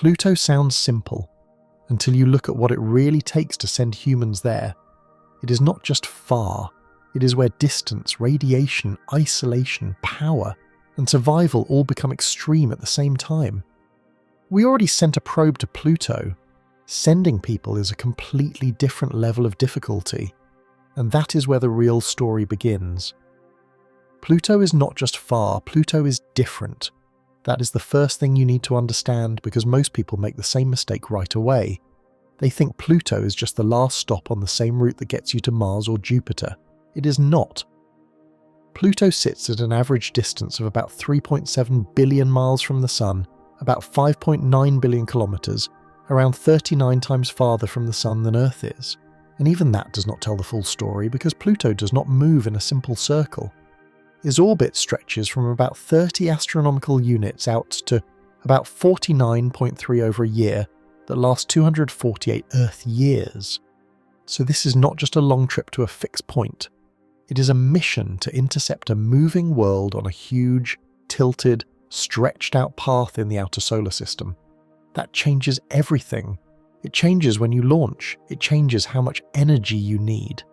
Pluto sounds simple until you look at what it really takes to send humans there. It is not just far, it is where distance, radiation, isolation, power, and survival all become extreme at the same time. We already sent a probe to Pluto. Sending people is a completely different level of difficulty, and that is where the real story begins. Pluto is not just far, Pluto is different. That is the first thing you need to understand, because most people make the same mistake right away. They think Pluto is just the last stop on the same route that gets you to Mars or Jupiter. It is not. Pluto sits at an average distance of about 3.7 billion miles from the Sun, about 5.9 billion kilometers, around 39 times farther from the Sun than Earth is. And even that does not tell the full story, because Pluto does not move in a simple circle. Its orbit stretches from about 30 astronomical units out to about 49.3 over a year that lasts 248 Earth years. So this is not just a long trip to a fixed point. It is a mission to intercept a moving world on a huge, tilted, stretched out path in the outer solar system. That changes everything. It changes when you launch. It changes how much energy you need.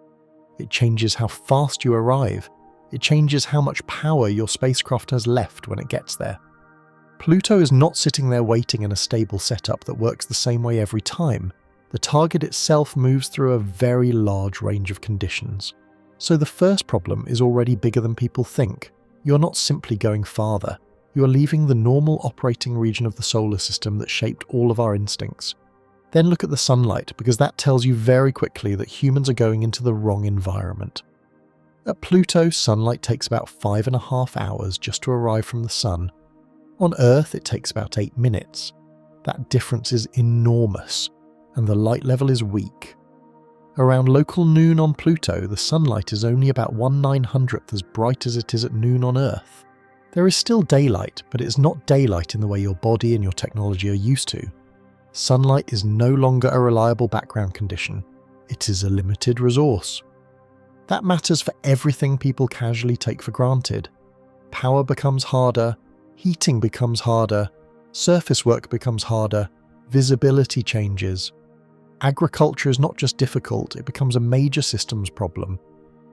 It changes how fast you arrive. It changes how much power your spacecraft has left when it gets there. Pluto is not sitting there waiting in a stable setup that works the same way every time. The target itself moves through a very large range of conditions. So the first problem is already bigger than people think. You're not simply going farther. You are leaving the normal operating region of the solar system that shaped all of our instincts. Then look at the sunlight, because that tells you very quickly that humans are going into the wrong environment. At Pluto, sunlight takes about 5.5 hours just to arrive from the Sun. On Earth, it takes about 8 minutes. That difference is enormous, and the light level is weak. Around local noon on Pluto, the sunlight is only about 1/900th as bright as it is at noon on Earth. There is still daylight, but it's not daylight in the way your body and your technology are used to. Sunlight is no longer a reliable background condition. It is a limited resource. That matters for everything people casually take for granted. Power becomes harder, heating becomes harder, surface work becomes harder, visibility changes. Agriculture is not just difficult, it becomes a major systems problem.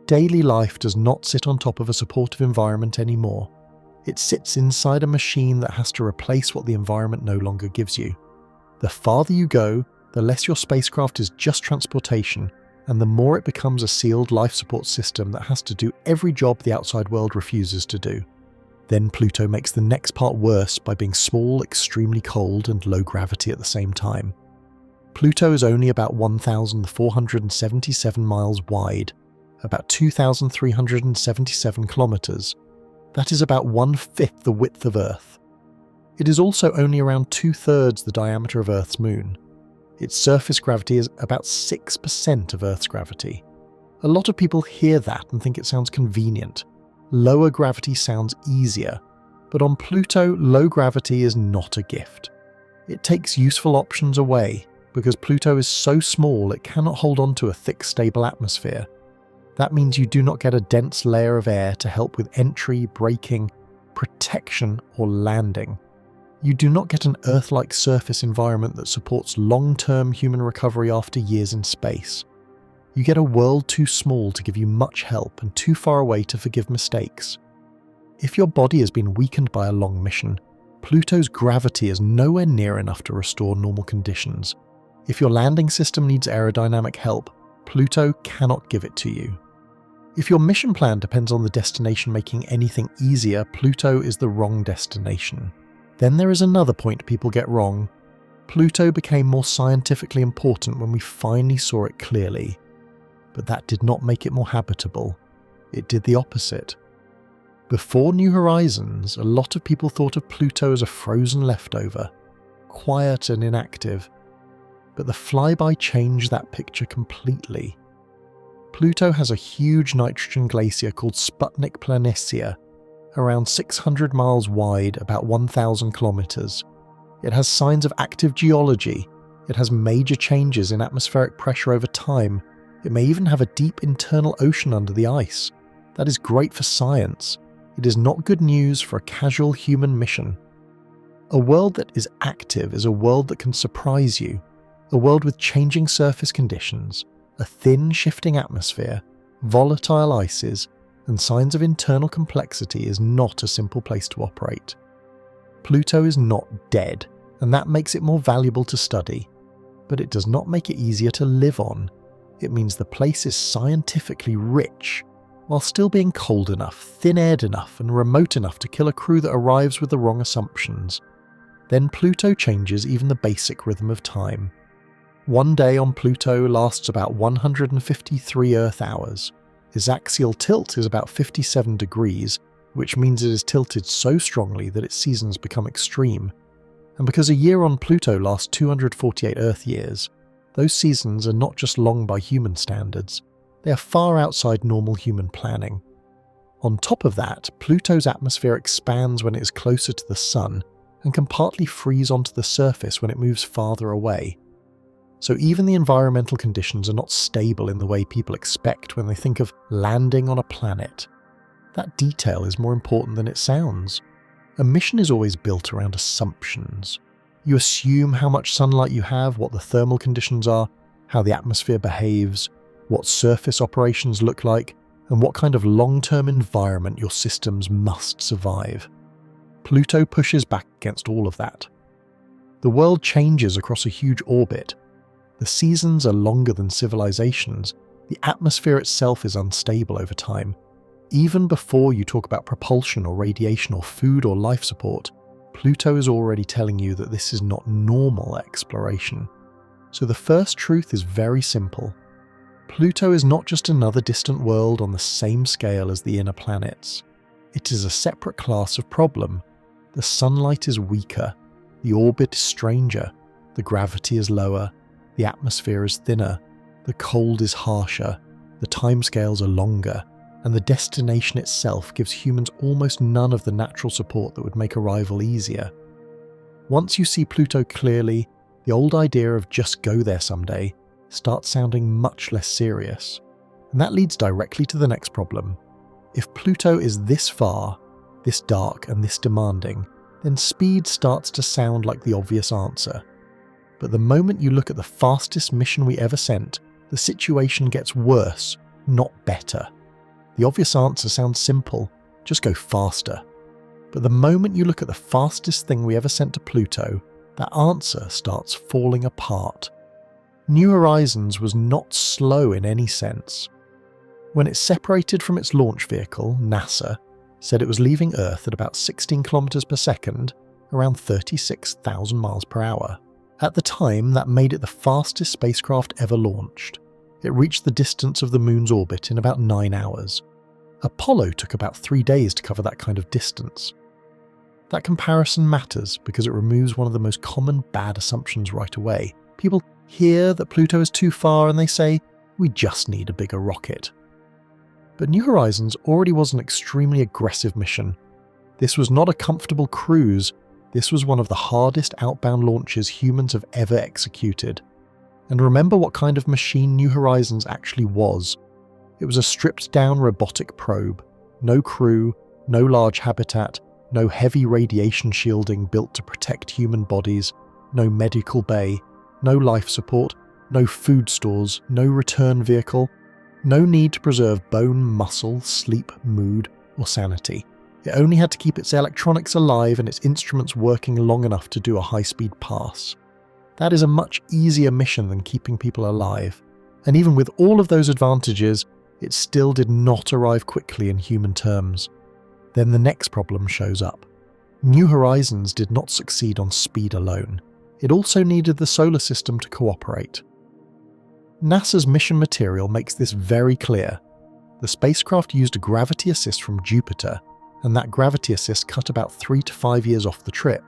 Daily life does not sit on top of a supportive environment anymore. It sits inside a machine that has to replace what the environment no longer gives you. The farther you go, the less your spacecraft is just transportation, and the more it becomes a sealed life support system that has to do every job the outside world refuses to do. Then Pluto makes the next part worse by being small, extremely cold, and low gravity at the same time. Pluto is only about 1,477 miles wide, about 2,377 kilometers. That is about 1/5 the width of Earth. It is also only around 2/3 the diameter of Earth's moon. Its surface gravity is about 6% of Earth's gravity. A lot of people hear that and think it sounds convenient. Lower gravity sounds easier, but on Pluto, low gravity is not a gift. It takes useful options away, because Pluto is so small it cannot hold on to a thick, stable atmosphere. That means you do not get a dense layer of air to help with entry, braking, protection, or landing. You do not get an Earth-like surface environment that supports long-term human recovery after years in space. You get a world too small to give you much help and too far away to forgive mistakes. If your body has been weakened by a long mission, Pluto's gravity is nowhere near enough to restore normal conditions. If your landing system needs aerodynamic help, Pluto cannot give it to you. If your mission plan depends on the destination making anything easier, Pluto is the wrong destination. Then there is another point people get wrong. Pluto became more scientifically important when we finally saw it clearly. But that did not make it more habitable. It did the opposite. Before New Horizons, a lot of people thought of Pluto as a frozen leftover, quiet and inactive. But the flyby changed that picture completely. Pluto has a huge nitrogen glacier called Sputnik Planitia, around 600 miles wide, about 1,000 kilometers. It has signs of active geology. It has major changes in atmospheric pressure over time. It may even have a deep internal ocean under the ice. That is great for science. It is not good news for a casual human mission. A world that is active is a world that can surprise you, a world with changing surface conditions, a thin, shifting atmosphere, volatile ices, and signs of internal complexity is not a simple place to operate. Pluto is not dead, and that makes it more valuable to study, but it does not make it easier to live on. It means the place is scientifically rich, while still being cold enough, thin-aired enough, and remote enough to kill a crew that arrives with the wrong assumptions. Then Pluto changes even the basic rhythm of time. One day on Pluto lasts about 153 Earth hours. Its axial tilt is about 57 degrees, which means it is tilted so strongly that its seasons become extreme. And because a year on Pluto lasts 248 Earth years, those seasons are not just long by human standards, they are far outside normal human planning. On top of that, Pluto's atmosphere expands when it is closer to the Sun and can partly freeze onto the surface when it moves farther away. So even the environmental conditions are not stable in the way people expect when they think of landing on a planet. That detail is more important than it sounds. A mission is always built around assumptions. You assume how much sunlight you have, what the thermal conditions are, how the atmosphere behaves, what surface operations look like, and what kind of long-term environment your systems must survive. Pluto pushes back against all of that. The world changes across a huge orbit. The seasons are longer than civilizations. The atmosphere itself is unstable over time. Even before you talk about propulsion or radiation or food or life support, Pluto is already telling you that this is not normal exploration. So the first truth is very simple. Pluto is not just another distant world on the same scale as the inner planets. It is a separate class of problem. The sunlight is weaker, the orbit is stranger, the gravity is lower, the atmosphere is thinner, the cold is harsher, the timescales are longer, and the destination itself gives humans almost none of the natural support that would make arrival easier. Once you see Pluto clearly, the old idea of just go there someday starts sounding much less serious. And that leads directly to the next problem. If Pluto is this far, this dark and this demanding, then speed starts to sound like the obvious answer. But the moment you look at the fastest mission we ever sent, the situation gets worse, not better. The obvious answer sounds simple, just go faster. But the moment you look at the fastest thing we ever sent to Pluto, that answer starts falling apart. New Horizons was not slow in any sense. When it separated from its launch vehicle, NASA said it was leaving Earth at about 16 kilometers per second, around 36,000 miles per hour. At the time, that made it the fastest spacecraft ever launched. It reached the distance of the Moon's orbit in about 9 hours. Apollo took about 3 days to cover that kind of distance. That comparison matters because it removes one of the most common bad assumptions right away. People hear that Pluto is too far and they say, we just need a bigger rocket. But New Horizons already was an extremely aggressive mission. This was not a comfortable cruise, this was one of the hardest outbound launches humans have ever executed. And remember what kind of machine New Horizons actually was. It was a stripped-down robotic probe. No crew, no large habitat, no heavy radiation shielding built to protect human bodies, no medical bay, no life support, no food stores, no return vehicle, no need to preserve bone, muscle, sleep, mood, or sanity. It only had to keep its electronics alive and its instruments working long enough to do a high-speed pass. That is a much easier mission than keeping people alive. And even with all of those advantages, it still did not arrive quickly in human terms. Then the next problem shows up. New Horizons did not succeed on speed alone. It also needed the solar system to cooperate. NASA's mission material makes this very clear. The spacecraft used a gravity assist from Jupiter, and that gravity assist cut about 3 to 5 years off the trip.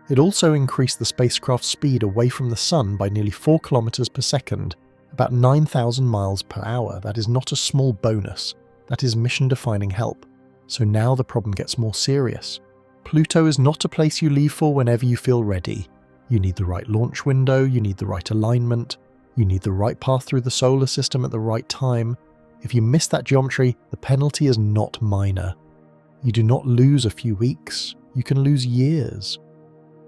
It also increased the spacecraft's speed away from the Sun by nearly 4 kilometers per second, about 9,000 miles per hour. That is not a small bonus. That is mission-defining help. So now the problem gets more serious. Pluto is not a place you leave for whenever you feel ready. You need the right launch window, you need the right alignment, you need the right path through the solar system at the right time. If you miss that geometry, the penalty is not minor. You do not lose a few weeks, you can lose years.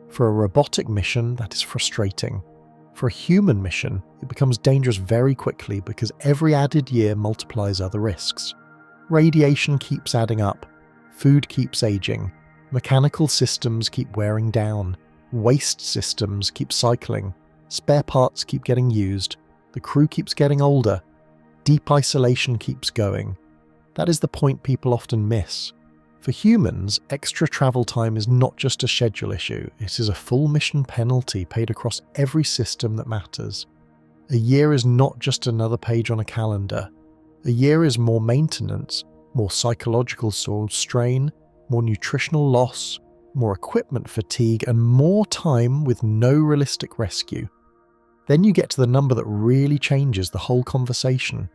For a robotic mission, that is frustrating. For a human mission, it becomes dangerous very quickly because every added year multiplies other risks. Radiation keeps adding up, food keeps aging, mechanical systems keep wearing down, waste systems keep cycling, spare parts keep getting used, the crew keeps getting older, deep isolation keeps going. That is the point people often miss. For humans, extra travel time is not just a schedule issue, it is a full mission penalty paid across every system that matters. A year is not just another page on a calendar. A year is more maintenance, more psychological soul strain, more nutritional loss, more equipment fatigue, and more time with no realistic rescue. Then you get to the number that really changes the whole conversation.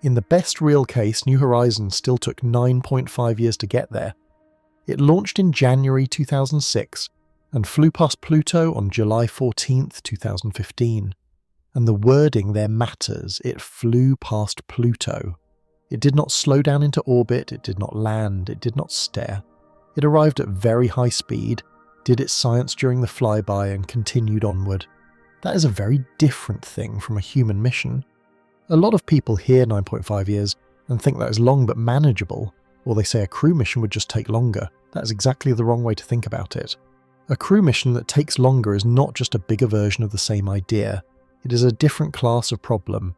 In the best real case, New Horizons still took 9.5 years to get there. It launched in January 2006 and flew past Pluto on July 14, 2015. And the wording there matters. It flew past Pluto. It did not slow down into orbit, it did not land, it did not stare. It arrived at very high speed, did its science during the flyby, and continued onward. That is a very different thing from a human mission. A lot of people hear 9.5 years and think that is long but manageable, or they say a crew mission would just take longer. That is exactly the wrong way to think about it. A crew mission that takes longer is not just a bigger version of the same idea. It is a different class of problem.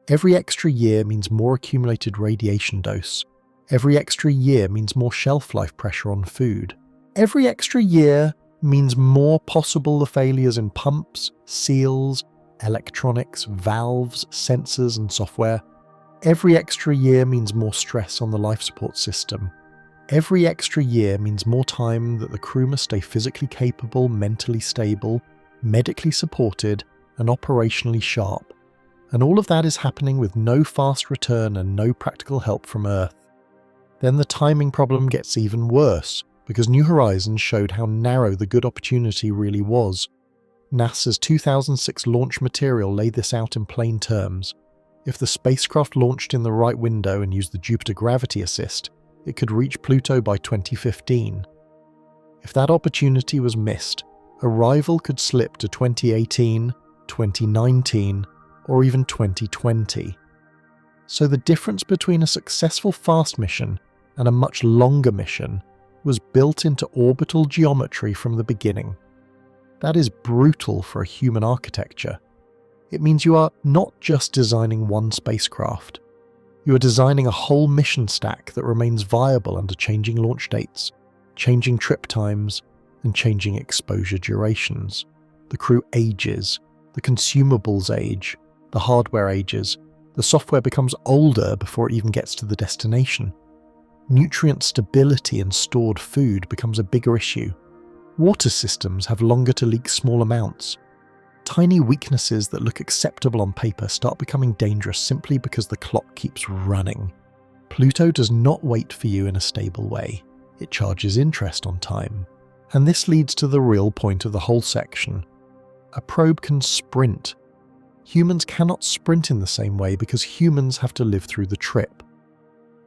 Every extra year means more accumulated radiation dose. Every extra year means more shelf life pressure on food. Every extra year means more possible failures in pumps, seals, electronics, valves, sensors and software. Every extra year means more stress on the life support system. Every extra year means more time that the crew must stay physically capable, mentally stable, medically supported, and operationally sharp. And all of that is happening with no fast return and no practical help from Earth. Then the timing problem gets even worse, because New Horizons showed how narrow the good opportunity really was. NASA's 2006 launch material laid this out in plain terms. If the spacecraft launched in the right window and used the Jupiter gravity assist, it could reach Pluto by 2015. If that opportunity was missed, arrival could slip to 2018, 2019, or even 2020. So the difference between a successful fast mission and a much longer mission was built into orbital geometry from the beginning. That is brutal for a human architecture. It means you are not just designing one spacecraft. You are designing a whole mission stack that remains viable under changing launch dates, changing trip times, and changing exposure durations. The crew ages, the consumables age, the hardware ages, the software becomes older before it even gets to the destination. Nutrient stability and stored food becomes a bigger issue. Water systems have longer to leak small amounts. Tiny weaknesses that look acceptable on paper start becoming dangerous simply because the clock keeps running. Pluto does not wait for you in a stable way. It charges interest on time. And this leads to the real point of the whole section. A probe can sprint. Humans cannot sprint in the same way because humans have to live through the trip.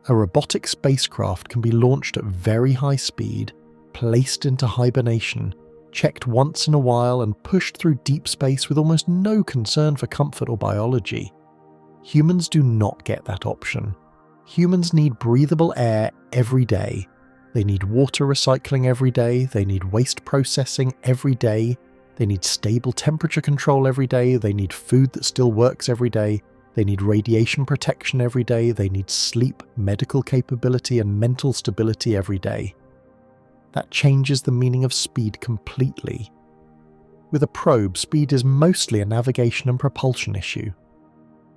A robotic spacecraft can be launched at very high speed, placed into hibernation, checked once in a while, and pushed through deep space with almost no concern for comfort or biology. Humans do not get that option. Humans need breathable air every day. They need water recycling every day. They need waste processing every day. They need stable temperature control every day. They need food that still works every day. They need radiation protection every day. They need sleep, medical capability, and mental stability every day. That changes the meaning of speed completely. With a probe, speed is mostly a navigation and propulsion issue.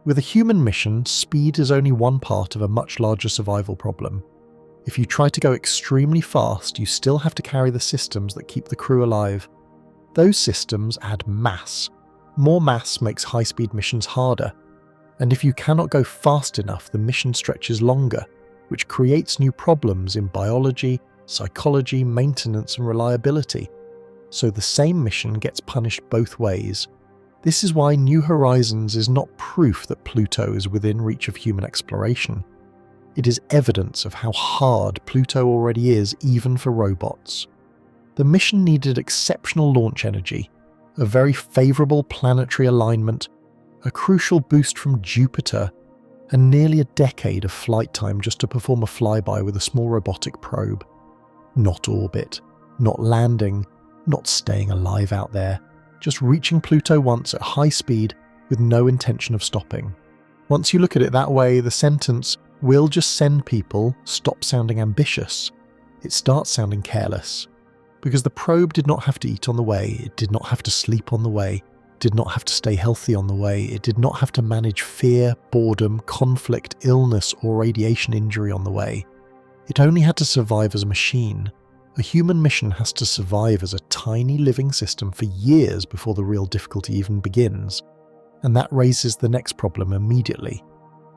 With a human mission, speed is only one part of a much larger survival problem. If you try to go extremely fast, you still have to carry the systems that keep the crew alive. Those systems add mass. More mass makes high-speed missions harder. And if you cannot go fast enough, the mission stretches longer, which creates new problems in biology, psychology, maintenance, and reliability. So the same mission gets punished both ways. This is why New Horizons is not proof that Pluto is within reach of human exploration. It is evidence of how hard Pluto already is even for robots. The mission needed exceptional launch energy, a very favourable planetary alignment, a crucial boost from Jupiter, and nearly a decade of flight time just to perform a flyby with a small robotic probe. Not orbit, not landing, not staying alive out there, just reaching Pluto once at high speed with no intention of stopping. Once you look at it that way, the sentence, "we'll just send people," stops sounding ambitious. It starts sounding careless. Because the probe did not have to eat on the way, it did not have to sleep on the way, it did not have to stay healthy on the way, it did not have to manage fear, boredom, conflict, illness, or radiation injury on the way. It only had to survive as a machine. A human mission has to survive as a tiny living system for years before the real difficulty even begins. And that raises the next problem immediately.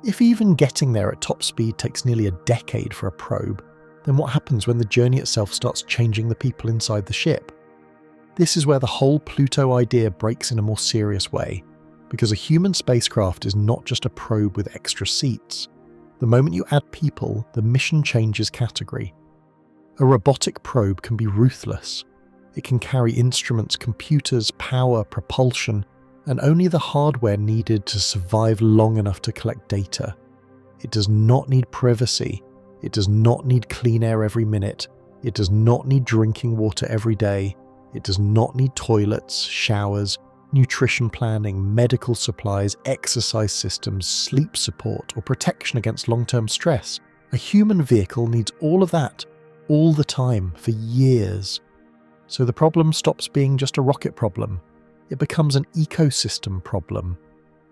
If even getting there at top speed takes nearly a decade for a probe, then what happens when the journey itself starts changing the people inside the ship? This is where the whole Pluto idea breaks in a more serious way, because a human spacecraft is not just a probe with extra seats. The moment you add people, the mission changes category. A robotic probe can be ruthless. It can carry instruments, computers, power, propulsion, and only the hardware needed to survive long enough to collect data. It does not need privacy. It does not need clean air every minute. It does not need drinking water every day. It does not need toilets, showers, nutrition planning, medical supplies, exercise systems, sleep support, or protection against long-term stress. A human vehicle needs all of that, all the time, for years. So the problem stops being just a rocket problem. It becomes an ecosystem problem.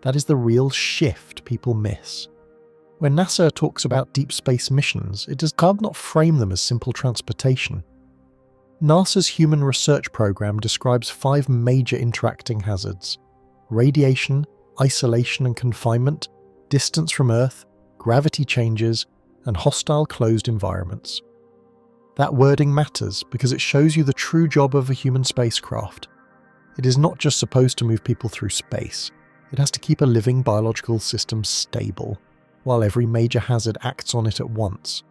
That is the real shift people miss. When NASA talks about deep space missions, it does not frame them as simple transportation. NASA's Human Research Program describes 5 major interacting hazards: radiation, isolation and confinement, distance from Earth, gravity changes, and hostile closed environments. That wording matters because it shows you the true job of a human spacecraft. It is not just supposed to move people through space. It has to keep a living biological system stable, while every major hazard acts on it at once.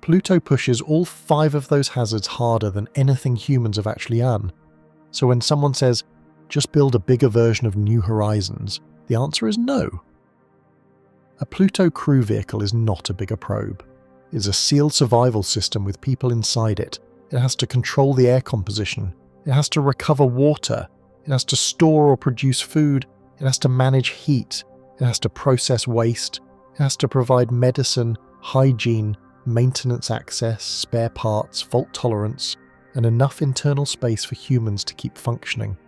Pluto pushes all 5 of those hazards harder than anything humans have actually done. So when someone says, just build a bigger version of New Horizons, the answer is no. A Pluto crew vehicle is not a bigger probe. It is a sealed survival system with people inside it. It has to control the air composition. It has to recover water. It has to store or produce food. It has to manage heat. It has to process waste. It has to provide medicine, hygiene, maintenance access, spare parts, fault tolerance, and enough internal space for humans to keep functioning.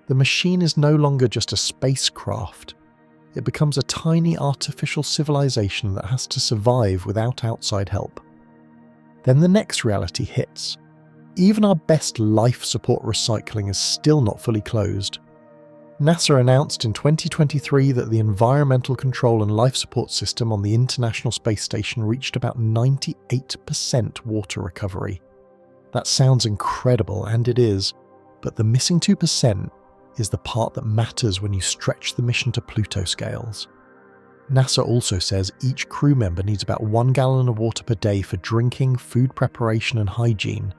The machine is no longer just a spacecraft. It becomes a tiny artificial civilization that has to survive without outside help. Then the next reality hits. Even our best life support recycling is still not fully closed. NASA announced in 2023 that the environmental control and life support system on the International Space Station reached about 98% water recovery. That sounds incredible, and it is, but the missing 2% is the part that matters when you stretch the mission to Pluto scales. NASA also says each crew member needs about 1 gallon of water per day for drinking, food preparation, and hygiene.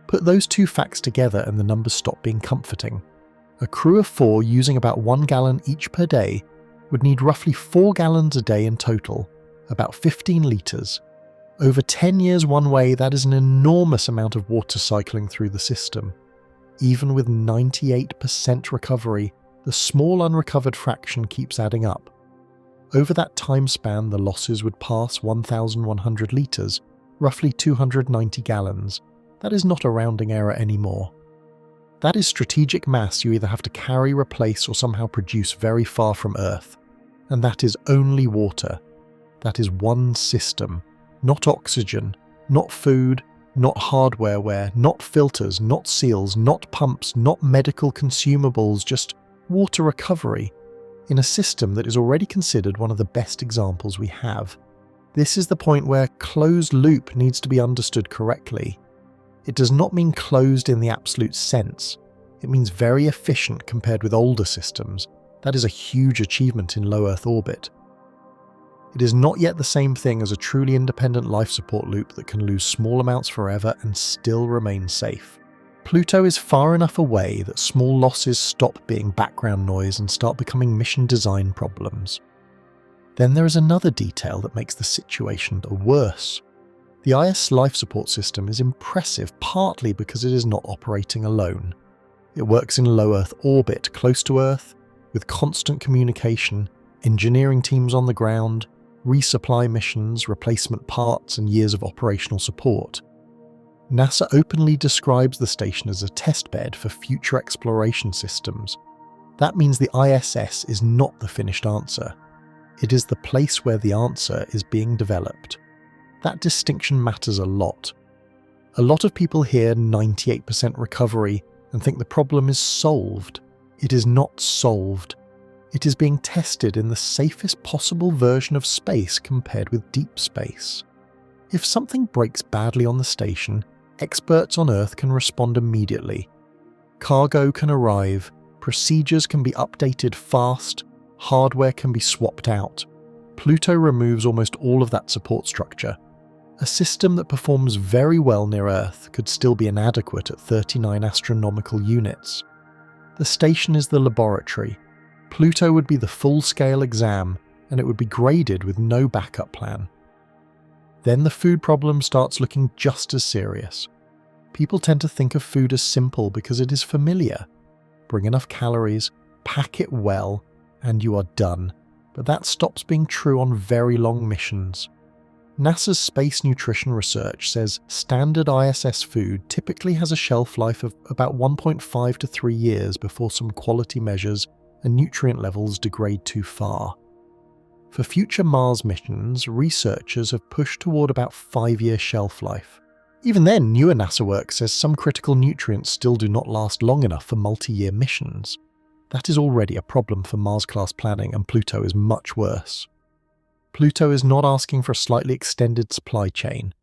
Put those 2 facts together and the numbers stop being comforting. A crew of 4 using about 1 gallon each per day would need roughly 4 gallons a day in total, about 15 litres. Over 10 years one way, that is an enormous amount of water cycling through the system. Even with 98% recovery, the small unrecovered fraction keeps adding up. Over that time span, the losses would pass 1,100 litres, roughly 290 gallons. That is not a rounding error anymore. That is strategic mass you either have to carry, replace, or somehow produce very far from Earth. And that is only water. That is one system. Not oxygen, not food, not hardware, not filters, not seals, not pumps, not medical consumables, just water recovery, in a system that is already considered one of the best examples we have. This is the point where closed loop needs to be understood correctly. It does not mean closed in the absolute sense. It means very efficient compared with older systems. That is a huge achievement in low Earth orbit. It is not yet the same thing as a truly independent life support loop that can lose small amounts forever and still remain safe. Pluto is far enough away that small losses stop being background noise and start becoming mission design problems. Then there is another detail that makes the situation worse. The IS life support system is impressive partly because it is not operating alone. It works in low Earth orbit, close to Earth, with constant communication, engineering teams on the ground, resupply missions, replacement parts, and years of operational support. NASA openly describes the station as a testbed for future exploration systems. That means the ISS is not the finished answer. It is the place where the answer is being developed. That distinction matters a lot. A lot of people hear 98% recovery and think the problem is solved. It is not solved. It is being tested in the safest possible version of space compared with deep space. If something breaks badly on the station, experts on Earth can respond immediately. Cargo can arrive, procedures can be updated fast, hardware can be swapped out. Pluto removes almost all of that support structure. A system that performs very well near Earth could still be inadequate at 39 astronomical units. The station is the laboratory. Pluto would be the full-scale exam, and it would be graded with no backup plan. Then the food problem starts looking just as serious. People tend to think of food as simple because it is familiar. Bring enough calories, pack it well, and you are done. But that stops being true on very long missions. NASA's space nutrition research says standard ISS food typically has a shelf life of about 1.5 to 3 years before some quality measures and nutrient levels degrade too far. For future Mars missions, researchers have pushed toward about 5-year shelf life. Even then, newer NASA work says some critical nutrients still do not last long enough for multi-year missions. That is already a problem for Mars-class planning, and Pluto is much worse. Pluto is not asking for a slightly extended supply chain.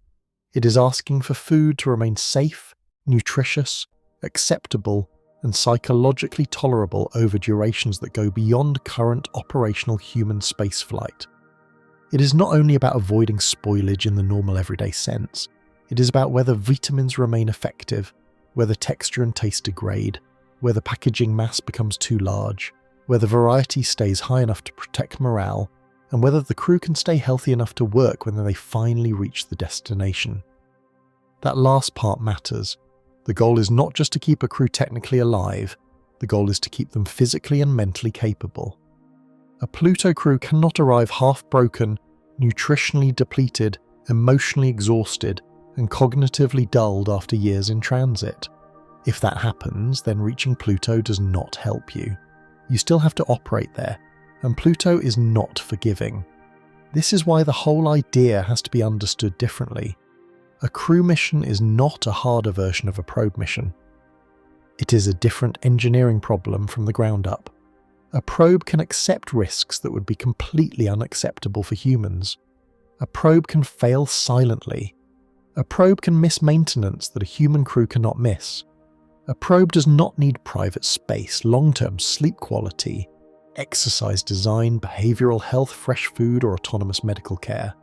It is asking for food to remain safe, nutritious, acceptable, and psychologically tolerable over durations that go beyond current operational human spaceflight. It is not only about avoiding spoilage in the normal everyday sense, it is about whether vitamins remain effective, whether texture and taste degrade, whether packaging mass becomes too large, whether variety stays high enough to protect morale, and whether the crew can stay healthy enough to work when they finally reach the destination. That last part matters. The goal is not just to keep a crew technically alive, the goal is to keep them physically and mentally capable. A Pluto crew cannot arrive half-broken, nutritionally depleted, emotionally exhausted, and cognitively dulled after years in transit. If that happens, then reaching Pluto does not help you. You still have to operate there, and Pluto is not forgiving. This is why the whole idea has to be understood differently. A crew mission is not a harder version of a probe mission. It is a different engineering problem from the ground up. A probe can accept risks that would be completely unacceptable for humans. A probe can fail silently. A probe can miss maintenance that a human crew cannot miss. A probe does not need private space, long-term sleep quality, exercise design, behavioral health, fresh food, or autonomous medical care.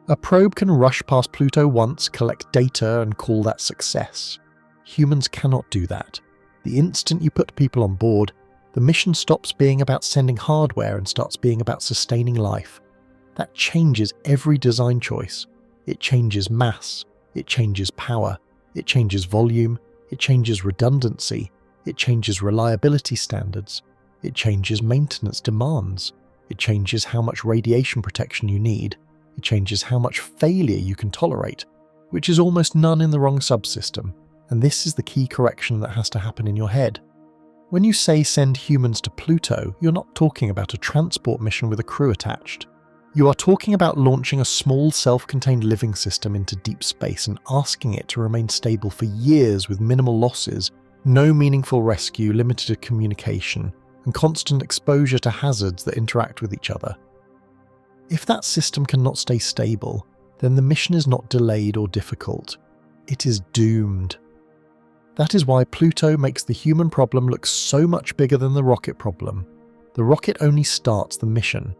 A probe can rush past Pluto once, collect data, and call that success. Humans cannot do that. The instant you put people on board, the mission stops being about sending hardware and starts being about sustaining life. That changes every design choice. It changes mass, it changes power, it changes volume, it changes redundancy, it changes reliability standards, it changes maintenance demands, it changes how much radiation protection you need, it changes how much failure you can tolerate, which is almost none in the wrong subsystem, and this is the key correction that has to happen in your head. When you say send humans to Pluto, you're not talking about a transport mission with a crew attached. You are talking about launching a small self-contained living system into deep space and asking it to remain stable for years with minimal losses, no meaningful rescue, limited communication, and constant exposure to hazards that interact with each other. If that system cannot stay stable, then the mission is not delayed or difficult. It is doomed. That is why Pluto makes the human problem look so much bigger than the rocket problem. The rocket only starts the mission.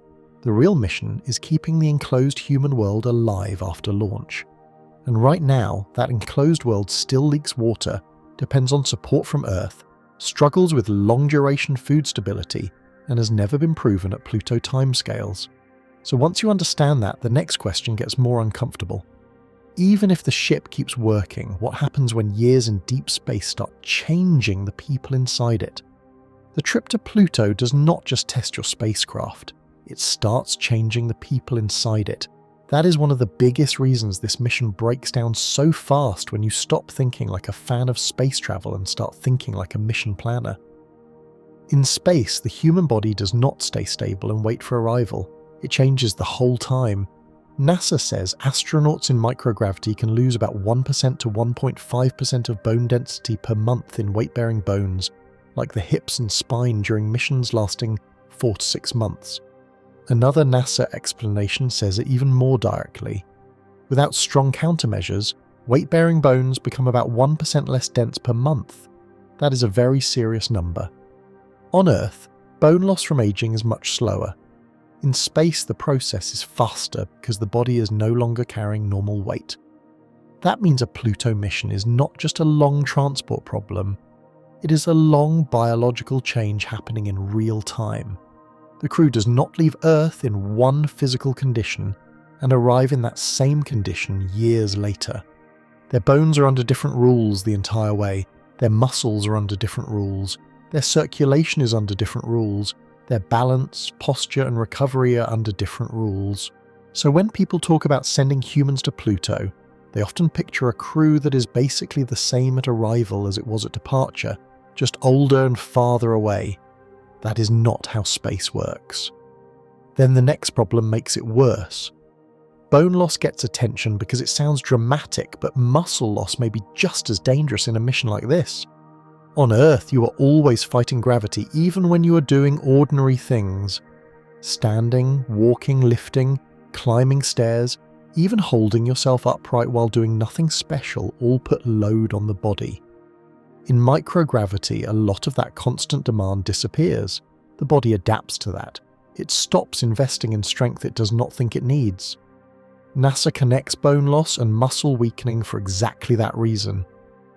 The real mission is keeping the enclosed human world alive after launch. And right now, that enclosed world still leaks water, depends on support from Earth, struggles with long-duration food stability, and has never been proven at Pluto timescales. So once you understand that, the next question gets more uncomfortable. Even if the ship keeps working, what happens when years in deep space start changing the people inside it? The trip to Pluto does not just test your spacecraft, it starts changing the people inside it. That is one of the biggest reasons this mission breaks down so fast when you stop thinking like a fan of space travel and start thinking like a mission planner. In space, the human body does not stay stable and wait for arrival. It changes the whole time. NASA says astronauts in microgravity can lose about 1% to 1.5% of bone density per month in weight-bearing bones, like the hips and spine during missions lasting 4 to 6 months. Another NASA explanation says it even more directly. Without strong countermeasures, weight-bearing bones become about 1% less dense per month. That is a very serious number. On Earth, bone loss from aging is much slower. In space, the process is faster because the body is no longer carrying normal weight. That means a Pluto mission is not just a long transport problem, it is a long biological change happening in real time. The crew does not leave Earth in one physical condition and arrive in that same condition years later. Their bones are under different rules the entire way, their muscles are under different rules, their circulation is under different rules, their balance, posture and recovery are under different rules. So when people talk about sending humans to Pluto, they often picture a crew that is basically the same at arrival as it was at departure, just older and farther away. That is not how space works. Then the next problem makes it worse. Bone loss gets attention because it sounds dramatic, but muscle loss may be just as dangerous in a mission like this. On Earth, you are always fighting gravity, even when you are doing ordinary things. Standing, walking, lifting, climbing stairs, even holding yourself upright while doing nothing special all put load on the body. In microgravity, a lot of that constant demand disappears. The body adapts to that. It stops investing in strength it does not think it needs. NASA connects bone loss and muscle weakening for exactly that reason.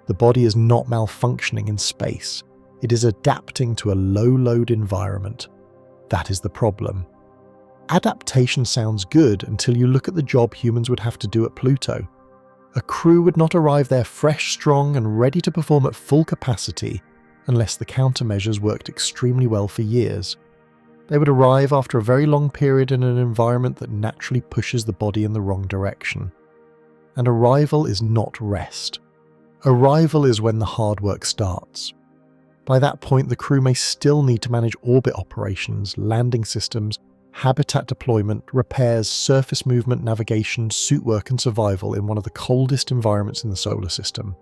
The body is not malfunctioning in space. It is adapting to a low-load environment. That is the problem. Adaptation sounds good until you look at the job humans would have to do at Pluto. A crew would not arrive there fresh, strong, and ready to perform at full capacity unless the countermeasures worked extremely well for years. They would arrive after a very long period in an environment that naturally pushes the body in the wrong direction. And arrival is not rest. Arrival is when the hard work starts. By that point, the crew may still need to manage orbit operations, landing systems, habitat deployment, repairs, surface movement, navigation, suit work and survival in one of the coldest environments in the solar system.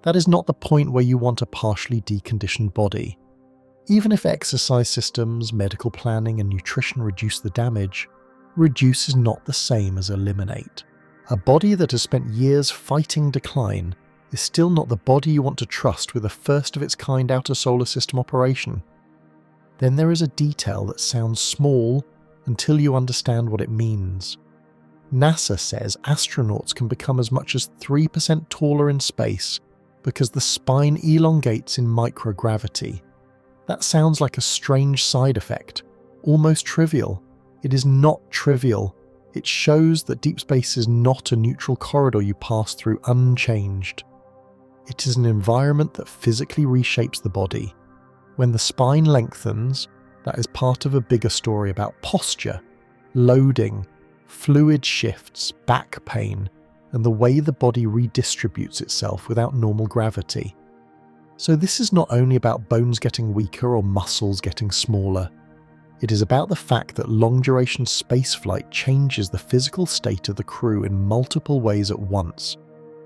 That is not the point where you want a partially deconditioned body. Even if exercise systems, medical planning and nutrition reduce the damage, reduce is not the same as eliminate. A body that has spent years fighting decline is still not the body you want to trust with a first-of-its-kind outer solar system operation. Then there is a detail that sounds small until you understand what it means. NASA says astronauts can become as much as 3% taller in space because the spine elongates in microgravity. That sounds like a strange side effect, almost trivial. It is not trivial. It shows that deep space is not a neutral corridor you pass through unchanged. It is an environment that physically reshapes the body. When the spine lengthens, that is part of a bigger story about posture, loading, fluid shifts, back pain, and the way the body redistributes itself without normal gravity. So this is not only about bones getting weaker or muscles getting smaller. It is about the fact that long-duration spaceflight changes the physical state of the crew in multiple ways at once.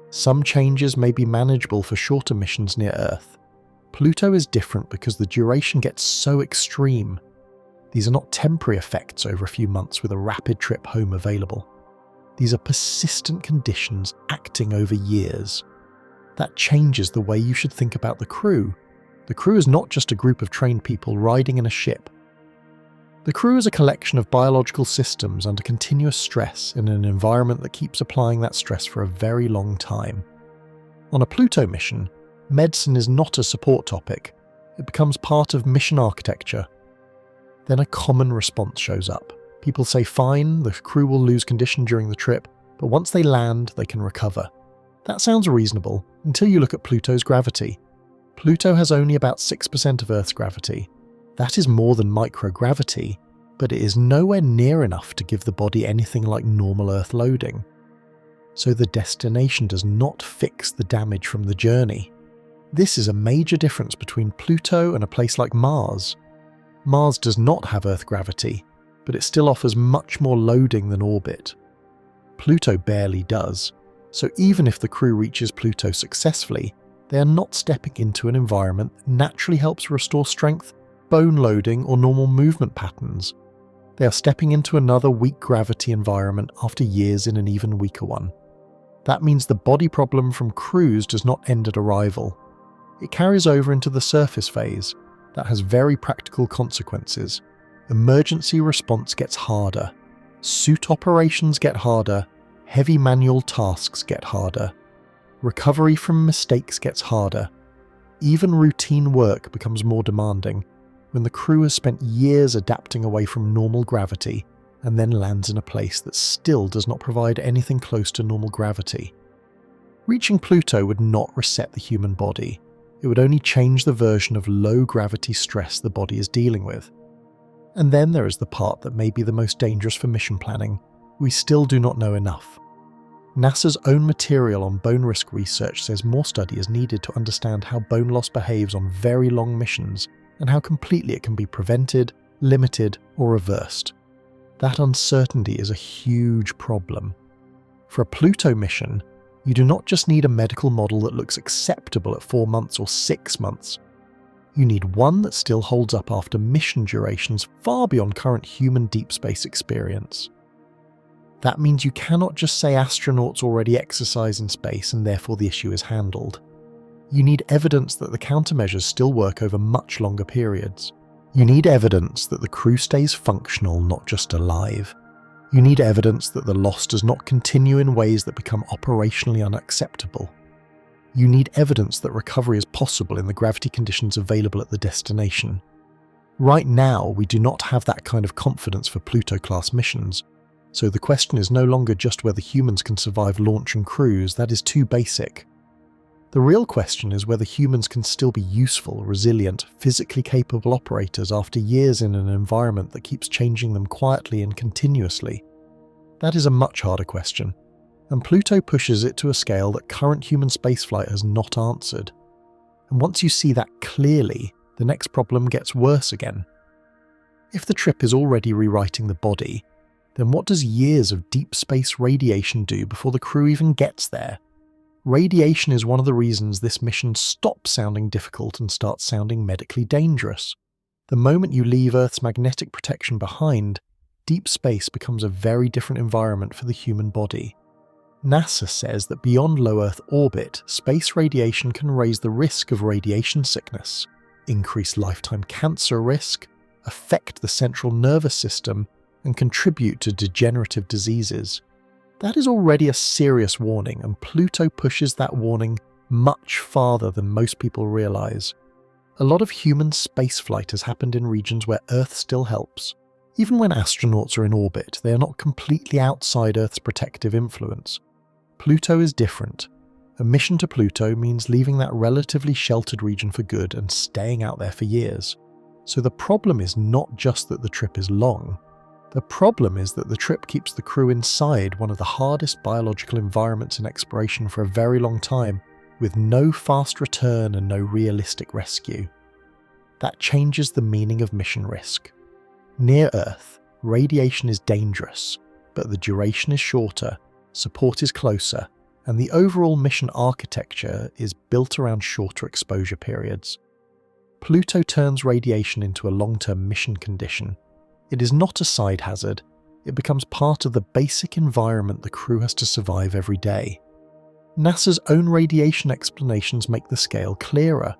Some changes may be manageable for shorter missions near Earth. Pluto is different because the duration gets so extreme. These are not temporary effects over a few months with a rapid trip home available. These are persistent conditions acting over years. That changes the way you should think about the crew. The crew is not just a group of trained people riding in a ship. The crew is a collection of biological systems under continuous stress in an environment that keeps applying that stress for a very long time. On a Pluto mission, Medicine is not a support topic. It becomes part of mission architecture. Then a common response shows up. People say fine, the crew will lose condition during the trip, but once they land, they can recover. That sounds reasonable until you look at Pluto's gravity. Pluto has only about 6% of Earth's gravity. That is more than microgravity, but it is nowhere near enough to give the body anything like normal Earth loading. So the destination does not fix the damage from the journey. This is a major difference between Pluto and a place like Mars. Mars does not have Earth gravity, but it still offers much more loading than orbit. Pluto barely does, so even if the crew reaches Pluto successfully, they are not stepping into an environment that naturally helps restore strength, bone loading, or normal movement patterns. They are stepping into another weak gravity environment after years in an even weaker one. That means the body problem from crews does not end at arrival. It carries over into the surface phase. That has very practical consequences. Emergency response gets harder. Suit operations get harder. Heavy manual tasks get harder. Recovery from mistakes gets harder. Even routine work becomes more demanding when the crew has spent years adapting away from normal gravity and then lands in a place that still does not provide anything close to normal gravity. Reaching Pluto would not reset the human body. It would only change the version of low gravity stress the body is dealing with. And then there is the part that may be the most dangerous for mission planning. We still do not know enough. NASA's own material on bone risk research says more study is needed to understand how bone loss behaves on very long missions and how completely it can be prevented, limited, or reversed. That uncertainty is a huge problem. For a Pluto mission, you do not just need a medical model that looks acceptable at 4 months or 6 months. You need one that still holds up after mission durations far beyond current human deep space experience. That means you cannot just say astronauts already exercise in space and therefore the issue is handled. You need evidence that the countermeasures still work over much longer periods. You need evidence that the crew stays functional, not just alive. You need evidence that the loss does not continue in ways that become operationally unacceptable. You need evidence that recovery is possible in the gravity conditions available at the destination. Right now, we do not have that kind of confidence for Pluto-class missions, so the question is no longer just whether humans can survive launch and cruise. That is too basic. The real question is whether humans can still be useful, resilient, physically capable operators after years in an environment that keeps changing them quietly and continuously. That is a much harder question, and Pluto pushes it to a scale that current human spaceflight has not answered. And once you see that clearly, the next problem gets worse again. If the trip is already rewriting the body, then what does years of deep space radiation do before the crew even gets there? Radiation is one of the reasons this mission stops sounding difficult and starts sounding medically dangerous. The moment you leave Earth's magnetic protection behind, deep space becomes a very different environment for the human body. NASA says that beyond low Earth orbit, space radiation can raise the risk of radiation sickness, increase lifetime cancer risk, affect the central nervous system, and contribute to degenerative diseases. That is already a serious warning, and Pluto pushes that warning much farther than most people realize. A lot of human spaceflight has happened in regions where Earth still helps. Even when astronauts are in orbit, they are not completely outside Earth's protective influence. Pluto is different. A mission to Pluto means leaving that relatively sheltered region for good and staying out there for years. So the problem is not just that the trip is long. The problem is that the trip keeps the crew inside one of the hardest biological environments in exploration for a very long time, with no fast return and no realistic rescue. That changes the meaning of mission risk. Near Earth, radiation is dangerous, but the duration is shorter, support is closer, and the overall mission architecture is built around shorter exposure periods. Pluto turns radiation into a long-term mission condition. It is not a side hazard, it becomes part of the basic environment the crew has to survive every day. NASA's own radiation explanations make the scale clearer.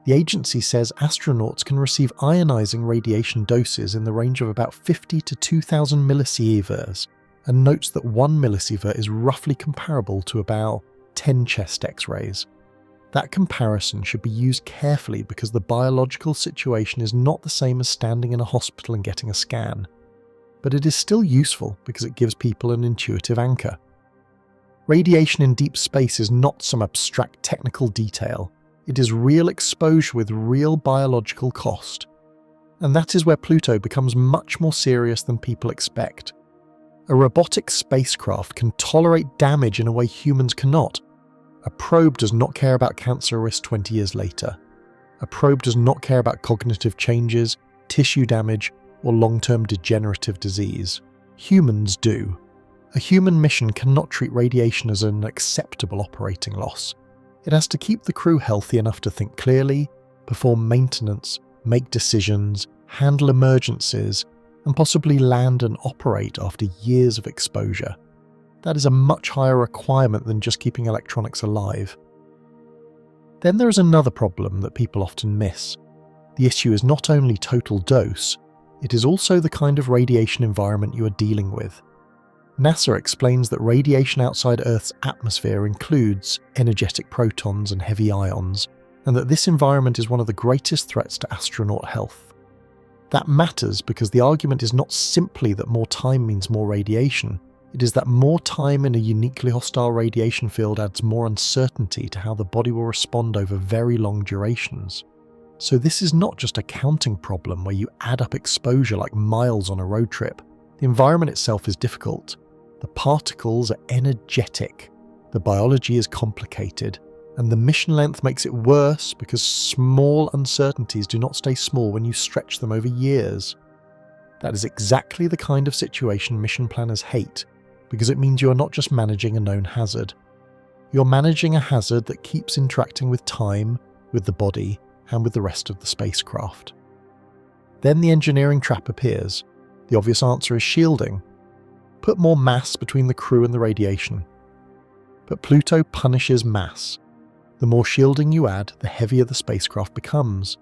The agency says astronauts can receive ionizing radiation doses in the range of about 50 to 2,000 millisieverts, and notes that 1 millisievert is roughly comparable to about 10 chest X-rays. That comparison should be used carefully because the biological situation is not the same as standing in a hospital and getting a scan. But it is still useful because it gives people an intuitive anchor. Radiation in deep space is not some abstract technical detail. It is real exposure with real biological cost. And that is where Pluto becomes much more serious than people expect. A robotic spacecraft can tolerate damage in a way humans cannot. A probe does not care about cancer risk 20 years later. A probe does not care about cognitive changes, tissue damage, or long-term degenerative disease. Humans do. A human mission cannot treat radiation as an acceptable operating loss. It has to keep the crew healthy enough to think clearly, perform maintenance, make decisions, handle emergencies, and possibly land and operate after years of exposure. That is a much higher requirement than just keeping electronics alive. Then there is another problem that people often miss. The issue is not only total dose, it is also the kind of radiation environment you are dealing with. NASA explains that radiation outside Earth's atmosphere includes energetic protons and heavy ions, and that this environment is one of the greatest threats to astronaut health. That matters because the argument is not simply that more time means more radiation, it is that more time in a uniquely hostile radiation field adds more uncertainty to how the body will respond over very long durations. So this is not just a counting problem where you add up exposure like miles on a road trip. The environment itself is difficult. The particles are energetic. The biology is complicated. And the mission length makes it worse because small uncertainties do not stay small when you stretch them over years. That is exactly the kind of situation mission planners hate, because it means you are not just managing a known hazard. You're managing a hazard that keeps interacting with time, with the body, and with the rest of the spacecraft. Then the engineering trap appears. The obvious answer is shielding. Put more mass between the crew and the radiation. But Pluto punishes mass. The more shielding you add, the heavier the spacecraft becomes.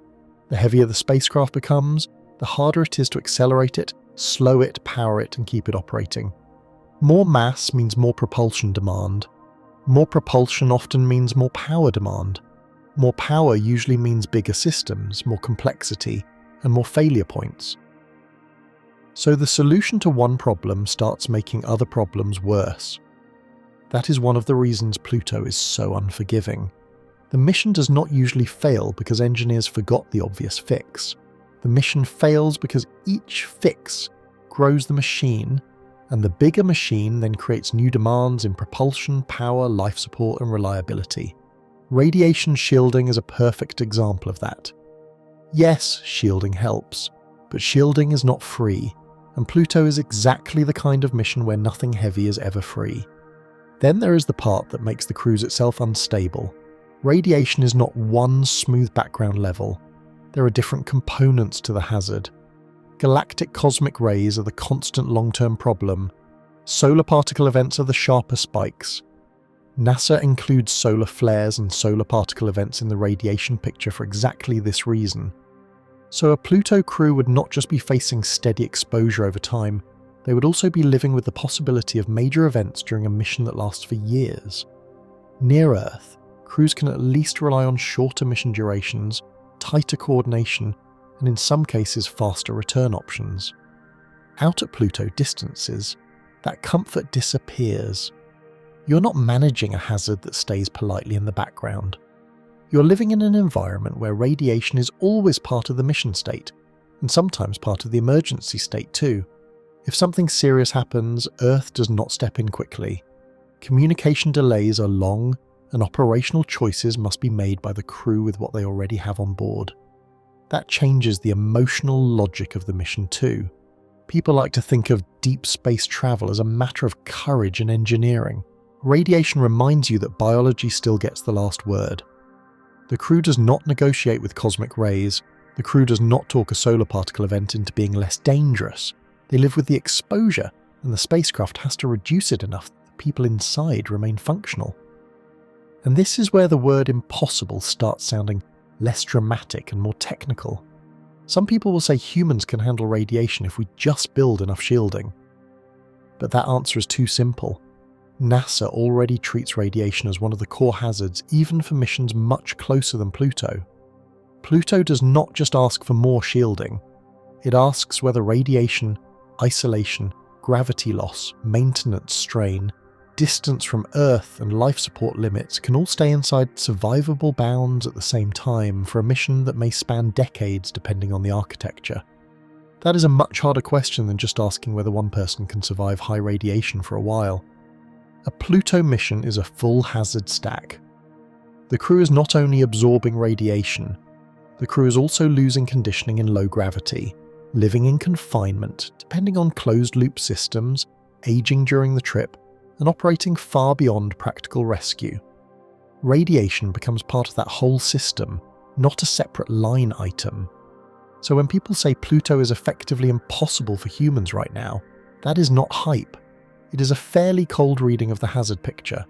The heavier the spacecraft becomes, the harder it is to accelerate it, slow it, power it, and keep it operating. More mass means more propulsion demand. More propulsion often means more power demand. More power usually means bigger systems, more complexity, and more failure points. So the solution to one problem starts making other problems worse. That is one of the reasons Pluto is so unforgiving. The mission does not usually fail because engineers forgot the obvious fix. The mission fails because each fix grows the machine, and the bigger machine then creates new demands in propulsion, power, life support, and reliability. Radiation shielding is a perfect example of that. Yes, shielding helps, but shielding is not free, and Pluto is exactly the kind of mission where nothing heavy is ever free. Then there is the part that makes the cruise itself unstable. Radiation is not one smooth background level. There are different components to the hazard. Galactic cosmic rays are the constant long-term problem. Solar particle events are the sharper spikes. NASA includes solar flares and solar particle events in the radiation picture for exactly this reason. So a Pluto crew would not just be facing steady exposure over time, they would also be living with the possibility of major events during a mission that lasts for years. Near Earth, crews can at least rely on shorter mission durations, tighter coordination, and in some cases faster return options. Out at Pluto distances, that comfort disappears. You're not managing a hazard that stays politely in the background. You're living in an environment where radiation is always part of the mission state, and sometimes part of the emergency state too. If something serious happens, Earth does not step in quickly. Communication delays are long, and operational choices must be made by the crew with what they already have on board. That changes the emotional logic of the mission too. People like to think of deep space travel as a matter of courage and engineering. Radiation reminds you that biology still gets the last word. The crew does not negotiate with cosmic rays. The crew does not talk a solar particle event into being less dangerous. They live with the exposure, and the spacecraft has to reduce it enough that the people inside remain functional. And this is where the word impossible starts sounding less dramatic and more technical. Some people will say humans can handle radiation if we just build enough shielding. But that answer is too simple. NASA already treats radiation as one of the core hazards even for missions much closer than Pluto. Pluto does not just ask for more shielding, it asks whether radiation, isolation, gravity loss, maintenance strain, distance from Earth and life support limits can all stay inside survivable bounds at the same time for a mission that may span decades depending on the architecture. That is a much harder question than just asking whether one person can survive high radiation for a while. A Pluto mission is a full hazard stack. The crew is not only absorbing radiation, the crew is also losing conditioning in low gravity, living in confinement, depending on closed-loop systems, aging during the trip, and operating far beyond practical rescue. Radiation becomes part of that whole system, not a separate line item. So when people say Pluto is effectively impossible for humans right now, that is not hype. It is a fairly cold reading of the hazard picture.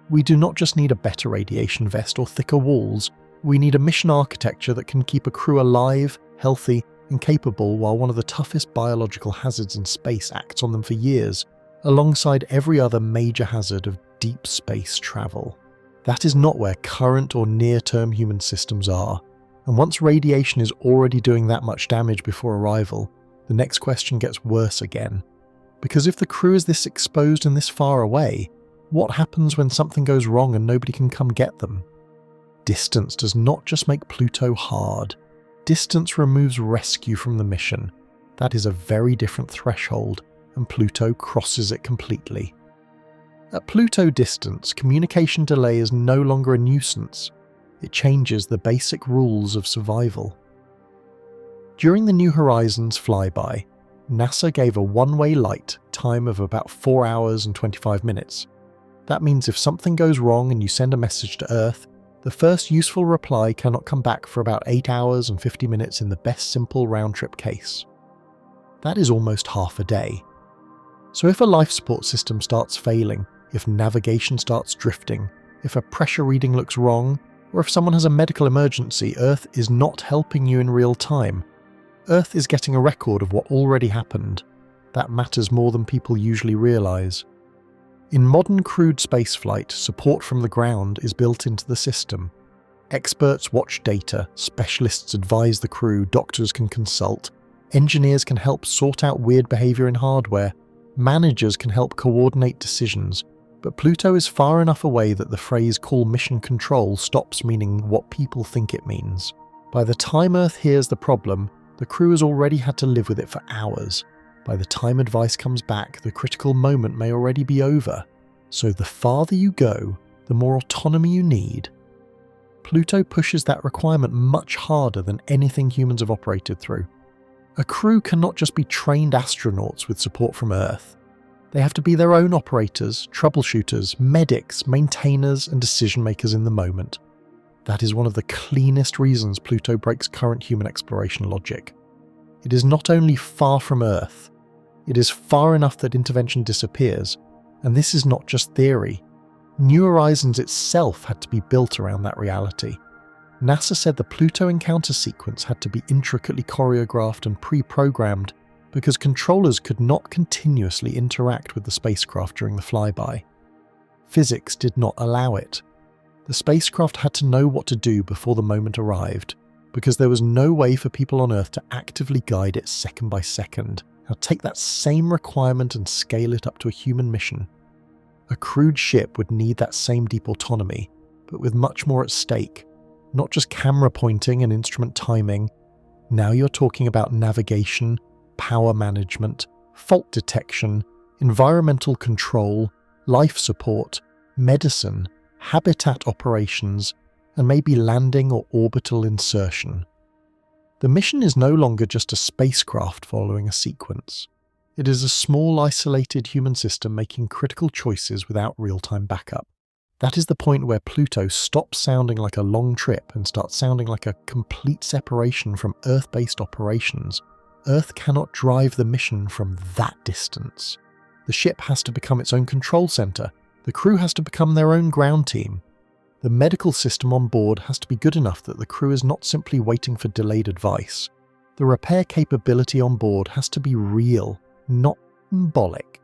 We do not just need a better radiation vest or thicker walls, we need a mission architecture that can keep a crew alive, healthy, and capable while one of the toughest biological hazards in space acts on them for years, alongside every other major hazard of deep space travel. That is not where current or near-term human systems are, and once radiation is already doing that much damage before arrival, the next question gets worse again. Because if the crew is this exposed and this far away, what happens when something goes wrong and nobody can come get them? Distance does not just make Pluto hard. Distance removes rescue from the mission. That is a very different threshold, and Pluto crosses it completely. At Pluto distance, communication delay is no longer a nuisance. It changes the basic rules of survival. During the New Horizons flyby, NASA gave a one-way light time of about 4 hours and 25 minutes. That means if something goes wrong and you send a message to Earth, the first useful reply cannot come back for about 8 hours and 50 minutes in the best simple round-trip case. That is almost half a day. So if a life support system starts failing, if navigation starts drifting, if a pressure reading looks wrong, or if someone has a medical emergency, Earth is not helping you in real time. Earth is getting a record of what already happened. That matters more than people usually realise. In modern crewed spaceflight, support from the ground is built into the system. Experts watch data, specialists advise the crew, doctors can consult, engineers can help sort out weird behaviour in hardware, managers can help coordinate decisions, but Pluto is far enough away that the phrase "call mission control" stops meaning what people think it means. By the time Earth hears the problem, the crew has already had to live with it for hours. By the time advice comes back, the critical moment may already be over. So the farther you go, the more autonomy you need. Pluto pushes that requirement much harder than anything humans have operated through. A crew cannot just be trained astronauts with support from Earth. They have to be their own operators, troubleshooters, medics, maintainers, and decision makers in the moment. That is one of the cleanest reasons Pluto breaks current human exploration logic. It is not only far from Earth, it is far enough that intervention disappears, and this is not just theory. New Horizons itself had to be built around that reality. NASA said the Pluto encounter sequence had to be intricately choreographed and pre-programmed because controllers could not continuously interact with the spacecraft during the flyby. Physics did not allow it. The spacecraft had to know what to do before the moment arrived, because there was no way for people on Earth to actively guide it second by second. Now take that same requirement and scale it up to a human mission. A crewed ship would need that same deep autonomy, but with much more at stake. Not just camera pointing and instrument timing. Now you're talking about navigation, power management, fault detection, environmental control, life support, medicine, habitat operations, and maybe landing or orbital insertion. The mission is no longer just a spacecraft following a sequence. It is a small, isolated human system making critical choices without real-time backup. That is the point where Pluto stops sounding like a long trip and starts sounding like a complete separation from Earth-based operations. Earth cannot drive the mission from that distance. The ship has to become its own control center. The crew has to become their own ground team. The medical system on board has to be good enough that the crew is not simply waiting for delayed advice. The repair capability on board has to be real, not symbolic.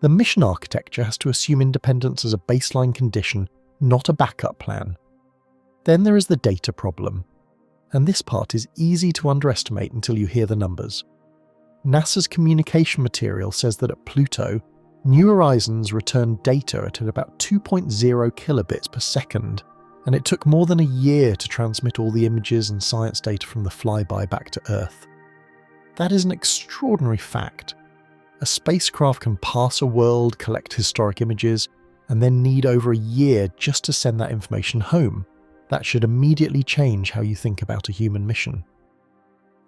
The mission architecture has to assume independence as a baseline condition, not a backup plan. Then there is the data problem, and this part is easy to underestimate until you hear the numbers. NASA's communication material says that at Pluto, New Horizons returned data at about 2.0 kilobits per second, and it took more than a year to transmit all the images and science data from the flyby back to Earth. That is an extraordinary fact. A spacecraft can pass a world, collect historic images, and then need over a year just to send that information home. That should immediately change how you think about a human mission.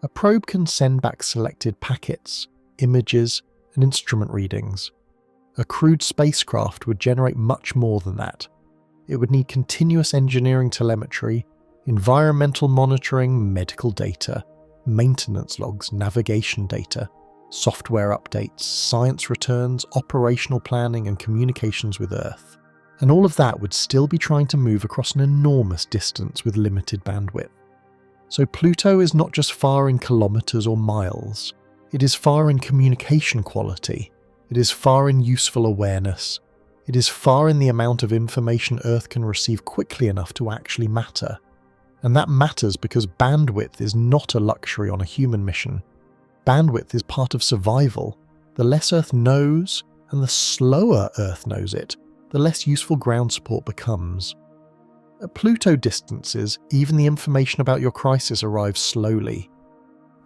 A probe can send back selected packets, images, and instrument readings. A crewed spacecraft would generate much more than that. It would need continuous engineering telemetry, environmental monitoring, medical data, maintenance logs, navigation data, software updates, science returns, operational planning, and communications with Earth. And all of that would still be trying to move across an enormous distance with limited bandwidth. So Pluto is not just far in kilometers or miles. It is far in communication quality. It is far in useful awareness. It is far in the amount of information Earth can receive quickly enough to actually matter. And that matters because bandwidth is not a luxury on a human mission. Bandwidth is part of survival. The less Earth knows, and the slower Earth knows it, the less useful ground support becomes. At Pluto distances, even the information about your crisis arrives slowly.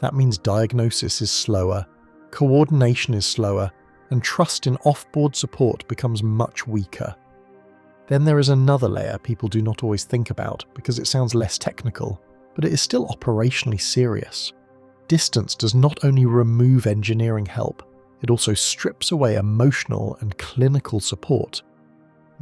That means diagnosis is slower, coordination is slower, and trust in off-board support becomes much weaker. Then there is another layer people do not always think about because it sounds less technical, but it is still operationally serious. Distance does not only remove engineering help, it also strips away emotional and clinical support.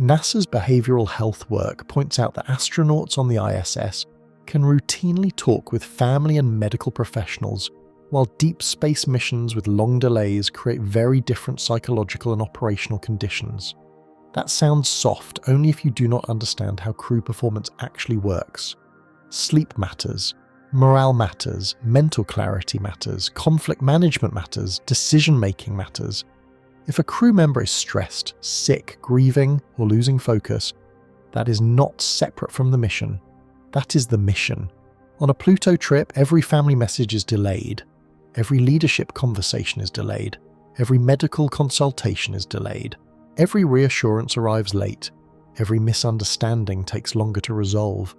NASA's behavioral health work points out that astronauts on the ISS can routinely talk with family and medical professionals, while deep space missions with long delays create very different psychological and operational conditions. That sounds soft only if you do not understand how crew performance actually works. Sleep matters, morale matters, mental clarity matters, conflict management matters, decision-making matters. If a crew member is stressed, sick, grieving, or losing focus, that is not separate from the mission. That is the mission. On a Pluto trip, every family message is delayed. Every leadership conversation is delayed. Every medical consultation is delayed. Every reassurance arrives late. Every misunderstanding takes longer to resolve.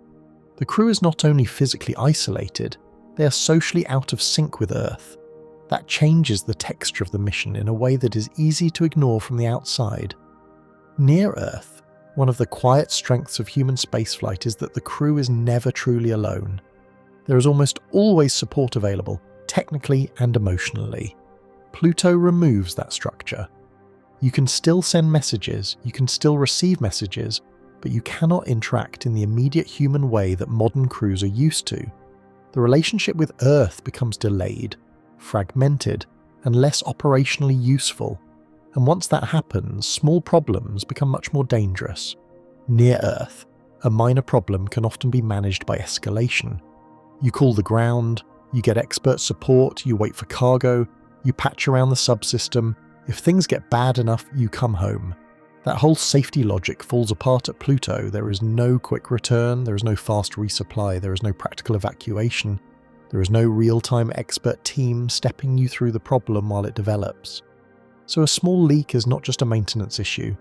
The crew is not only physically isolated, they are socially out of sync with Earth. That changes the texture of the mission in a way that is easy to ignore from the outside. Near Earth, one of the quiet strengths of human spaceflight is that the crew is never truly alone. There is almost always support available, technically and emotionally. Pluto removes that structure. You can still send messages, you can still receive messages, but you cannot interact in the immediate human way that modern crews are used to. The relationship with Earth becomes delayed, fragmented, and less operationally useful. And once that happens, small problems become much more dangerous. Near Earth, a minor problem can often be managed by escalation. You call the ground, you get expert support, you wait for cargo, you patch around the subsystem. If things get bad enough, you come home. That whole safety logic falls apart at Pluto. There is no quick return, there is no fast resupply, there is no practical evacuation, there is no real-time expert team stepping you through the problem while it develops. So a small leak is not just a maintenance issue.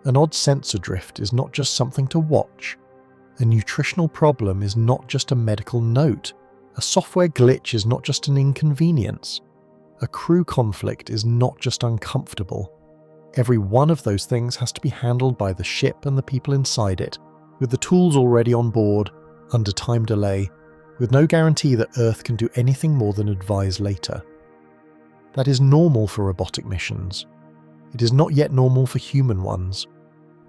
An odd sensor drift is not just something to watch. A nutritional problem is not just a medical note. A software glitch is not just an inconvenience. A crew conflict is not just uncomfortable. Every one of those things has to be handled by the ship and the people inside it, with the tools already on board, under time delay, with no guarantee that Earth can do anything more than advise later. That is normal for robotic missions. It is not yet normal for human ones.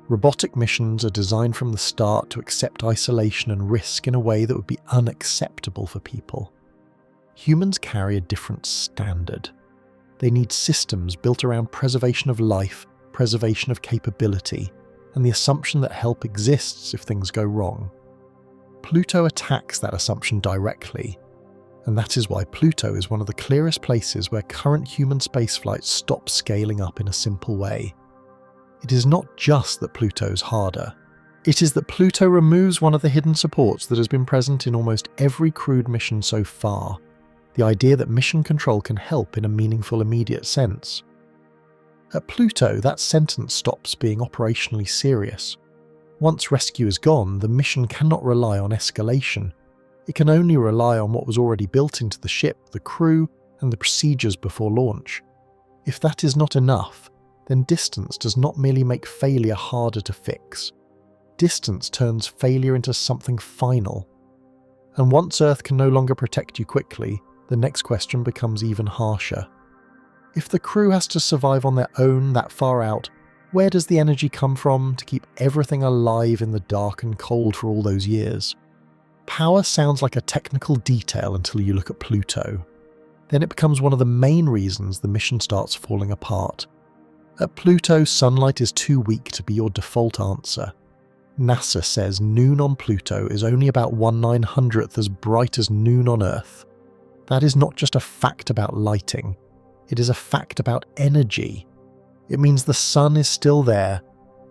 Robotic missions are designed from the start to accept isolation and risk in a way that would be unacceptable for people. Humans carry a different standard. They need systems built around preservation of life, preservation of capability, and the assumption that help exists if things go wrong. Pluto attacks that assumption directly. And that is why Pluto is one of the clearest places where current human spaceflight stops scaling up in a simple way. It is not just that Pluto's harder. It is that Pluto removes one of the hidden supports that has been present in almost every crewed mission so far, the idea that mission control can help in a meaningful immediate sense. At Pluto, that sentence stops being operationally serious. Once rescue is gone, the mission cannot rely on escalation. It can only rely on what was already built into the ship, the crew, and the procedures before launch. If that is not enough, then distance does not merely make failure harder to fix. Distance turns failure into something final. And once Earth can no longer protect you quickly, the next question becomes even harsher. If the crew has to survive on their own that far out, where does the energy come from to keep everything alive in the dark and cold for all those years? Power sounds like a technical detail until you look at Pluto. Then it becomes one of the main reasons the mission starts falling apart. At Pluto, sunlight is too weak to be your default answer. NASA says noon on Pluto is only about 1/900th as bright as noon on Earth. That is not just a fact about lighting, it is a fact about energy. It means the sun is still there,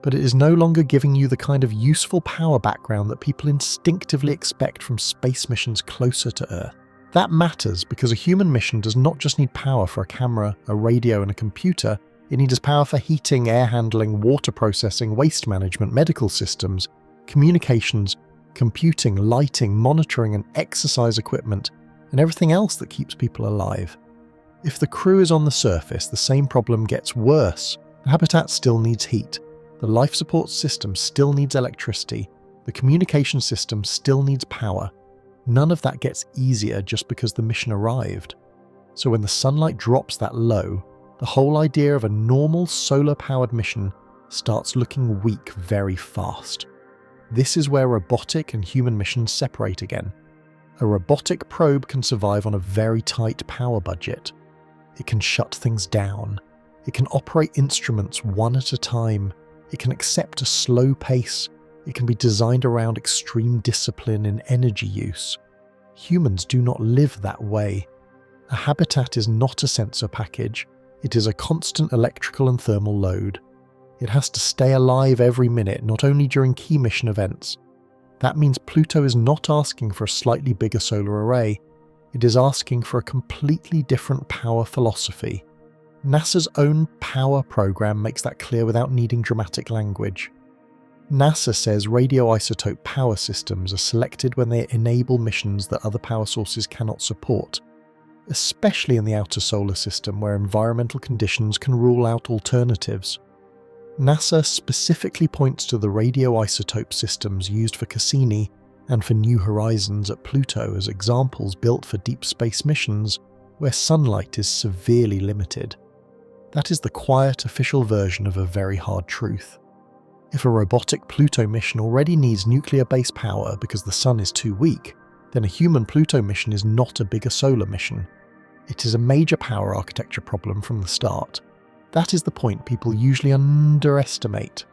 but it is no longer giving you the kind of useful power background that people instinctively expect from space missions closer to Earth. That matters because a human mission does not just need power for a camera, a radio, and a computer. It needs power for heating, air handling, water processing, waste management, medical systems, communications, computing, lighting, monitoring, and exercise equipment, and everything else that keeps people alive. If the crew is on the surface, the same problem gets worse. The habitat still needs heat. The life support system still needs electricity. The communication system still needs power. None of that gets easier just because the mission arrived. So when the sunlight drops that low, the whole idea of a normal solar-powered mission starts looking weak very fast. This is where robotic and human missions separate again. A robotic probe can survive on a very tight power budget. It can shut things down. It can operate instruments one at a time. It can accept a slow pace. It can be designed around extreme discipline in energy use. Humans do not live that way. A habitat is not a sensor package. It is a constant electrical and thermal load. It has to stay alive every minute, not only during key mission events. That means Pluto is not asking for a slightly bigger solar array. It is asking for a completely different power philosophy. NASA's own power program makes that clear without needing dramatic language. NASA says radioisotope power systems are selected when they enable missions that other power sources cannot support, especially in the outer solar system where environmental conditions can rule out alternatives. NASA specifically points to the radioisotope systems used for Cassini and for New Horizons at Pluto as examples built for deep space missions where sunlight is severely limited. That is the quiet official version of a very hard truth. If a robotic Pluto mission already needs nuclear base power because the sun is too weak, then a human Pluto mission is not a bigger solar mission. It is a major power architecture problem from the start. That is the point people usually underestimate.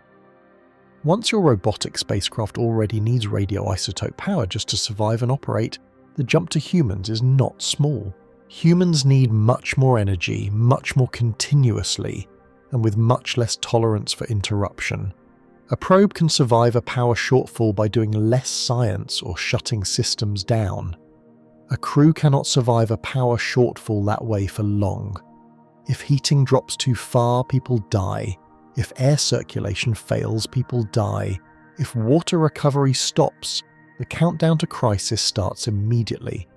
Once your robotic spacecraft already needs radioisotope power just to survive and operate, the jump to humans is not small. Humans need much more energy, much more continuously, and with much less tolerance for interruption. A probe can survive a power shortfall by doing less science or shutting systems down. A crew cannot survive a power shortfall that way for long. If heating drops too far, people die. If air circulation fails, people die. If water recovery stops, the countdown to crisis starts immediately.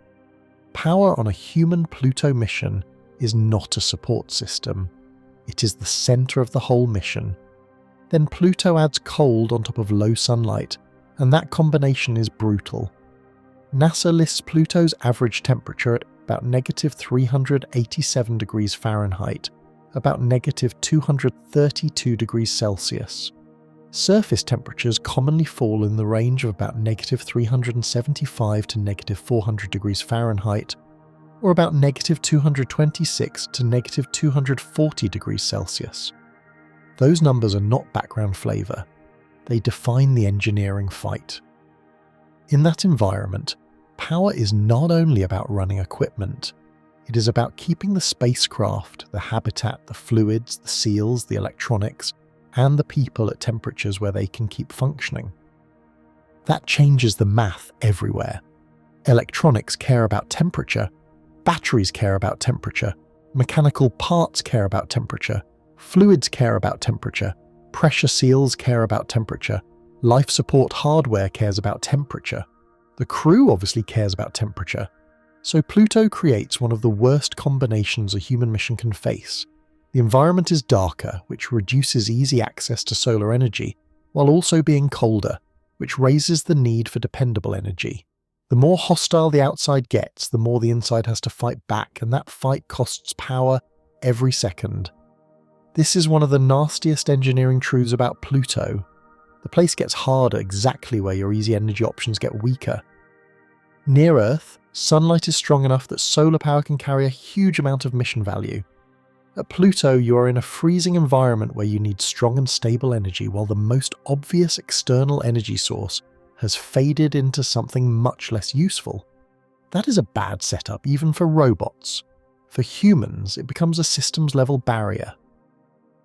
Power on a human Pluto mission is not a support system. It is the center of the whole mission. Then Pluto adds cold on top of low sunlight, and that combination is brutal. NASA lists Pluto's average temperature at about -387 degrees Fahrenheit, about -232 degrees Celsius. Surface temperatures commonly fall in the range of about -375 to -400 degrees Fahrenheit, or about -226 to -240 degrees Celsius. Those numbers are not background flavor. They define the engineering fight. In that environment, Power is not only about running equipment, it is about keeping the spacecraft, the habitat, the fluids, the seals, the electronics, and the people at temperatures where they can keep functioning. That changes the math everywhere. Electronics care about temperature, batteries care about temperature, mechanical parts care about temperature, fluids care about temperature, pressure seals care about temperature, life support hardware cares about temperature. The crew obviously cares about temperature. So Pluto creates one of the worst combinations a human mission can face. The environment is darker, which reduces easy access to solar energy, while also being colder, which raises the need for dependable energy. The more hostile the outside gets, the more the inside has to fight back, and that fight costs power every second. This is one of the nastiest engineering truths about Pluto. The place gets harder exactly where your easy energy options get weaker. Near Earth, sunlight is strong enough that solar power can carry a huge amount of mission value. At Pluto, you are in a freezing environment where you need strong and stable energy, while the most obvious external energy source has faded into something much less useful. That is a bad setup even for robots. For humans, it becomes a systems-level barrier.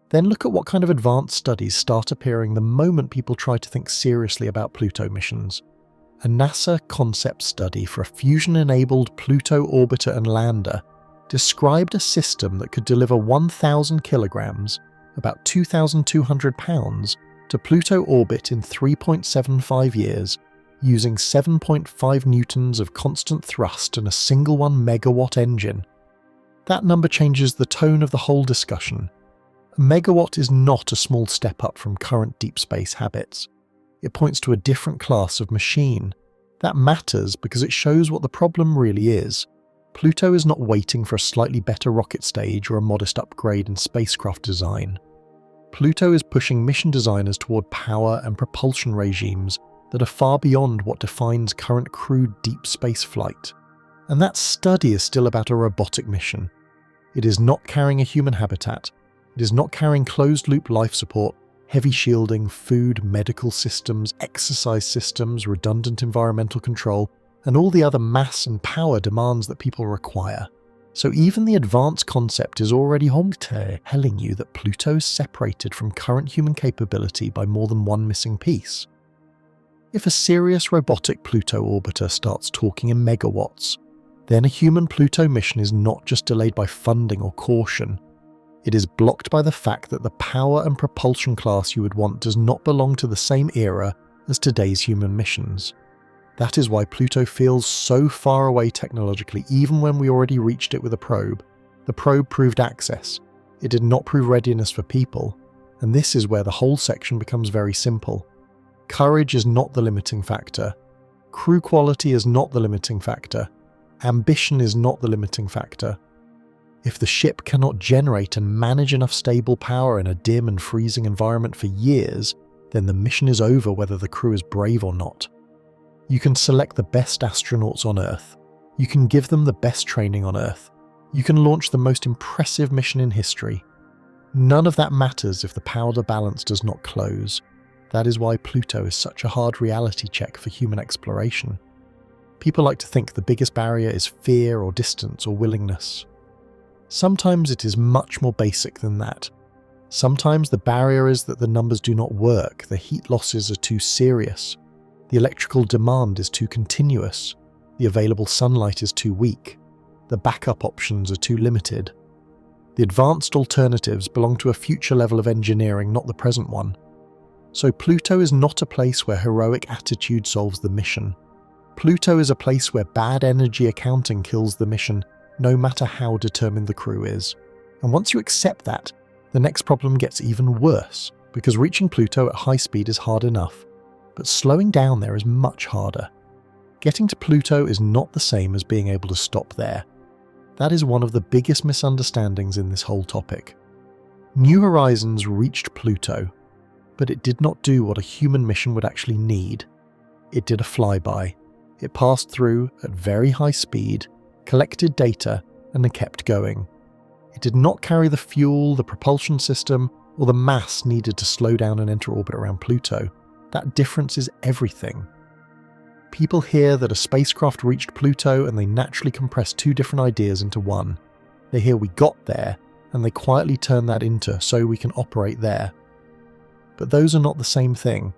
Then look at what kind of advanced studies start appearing the moment people try to think seriously about Pluto missions. A NASA concept study for a fusion-enabled Pluto orbiter and lander described a system that could deliver 1,000 kilograms, about 2,200 pounds, to Pluto orbit in 3.75 years, using 7.5 newtons of constant thrust and a single 1 megawatt engine. That number changes the tone of the whole discussion. A megawatt is not a small step up from current deep space habits. It points to a different class of machine. That matters because it shows what the problem really is. Pluto is not waiting for a slightly better rocket stage or a modest upgrade in spacecraft design. Pluto is pushing mission designers toward power and propulsion regimes that are far beyond what defines current crewed deep space flight. And that study is still about a robotic mission. It is not carrying a human habitat. It is not carrying closed-loop life support, heavy shielding, food, medical systems, exercise systems, redundant environmental control, and all the other mass and power demands that people require. So even the advanced concept is already telling you that Pluto is separated from current human capability by more than one missing piece. If a serious robotic Pluto orbiter starts talking in megawatts, then a human Pluto mission is not just delayed by funding or caution. It is blocked by the fact that the power and propulsion class you would want does not belong to the same era as today's human missions. That is why Pluto feels so far away technologically, even when we already reached it with a probe. The probe proved access. It did not prove readiness for people, and this is where the whole section becomes very simple. Courage is not the limiting factor. Crew quality is not the limiting factor. Ambition is not the limiting factor. If the ship cannot generate and manage enough stable power in a dim and freezing environment for years, then the mission is over whether the crew is brave or not. You can select the best astronauts on Earth. You can give them the best training on Earth. You can launch the most impressive mission in history. None of that matters if the power balance does not close. That is why Pluto is such a hard reality check for human exploration. People like to think the biggest barrier is fear or distance or willingness. Sometimes it is much more basic than that. Sometimes the barrier is that the numbers do not work, the heat losses are too serious, the electrical demand is too continuous, the available sunlight is too weak, the backup options are too limited. The advanced alternatives belong to a future level of engineering, not the present one. So Pluto is not a place where heroic attitude solves the mission. Pluto is a place where bad energy accounting kills the mission, no matter how determined the crew is. And once you accept that, the next problem gets even worse, because reaching Pluto at high speed is hard enough, but slowing down there is much harder. Getting to Pluto is not the same as being able to stop there. That is one of the biggest misunderstandings in this whole topic. New Horizons reached Pluto, but it did not do what a human mission would actually need. It did a flyby. It passed through at very high speed, collected data, and then kept going. It did not carry the fuel, the propulsion system, or the mass needed to slow down and enter orbit around Pluto. That difference is everything. People hear that a spacecraft reached Pluto and they naturally compress two different ideas into one. They hear we got there, and they quietly turn that into so we can operate there. But those are not the same thing.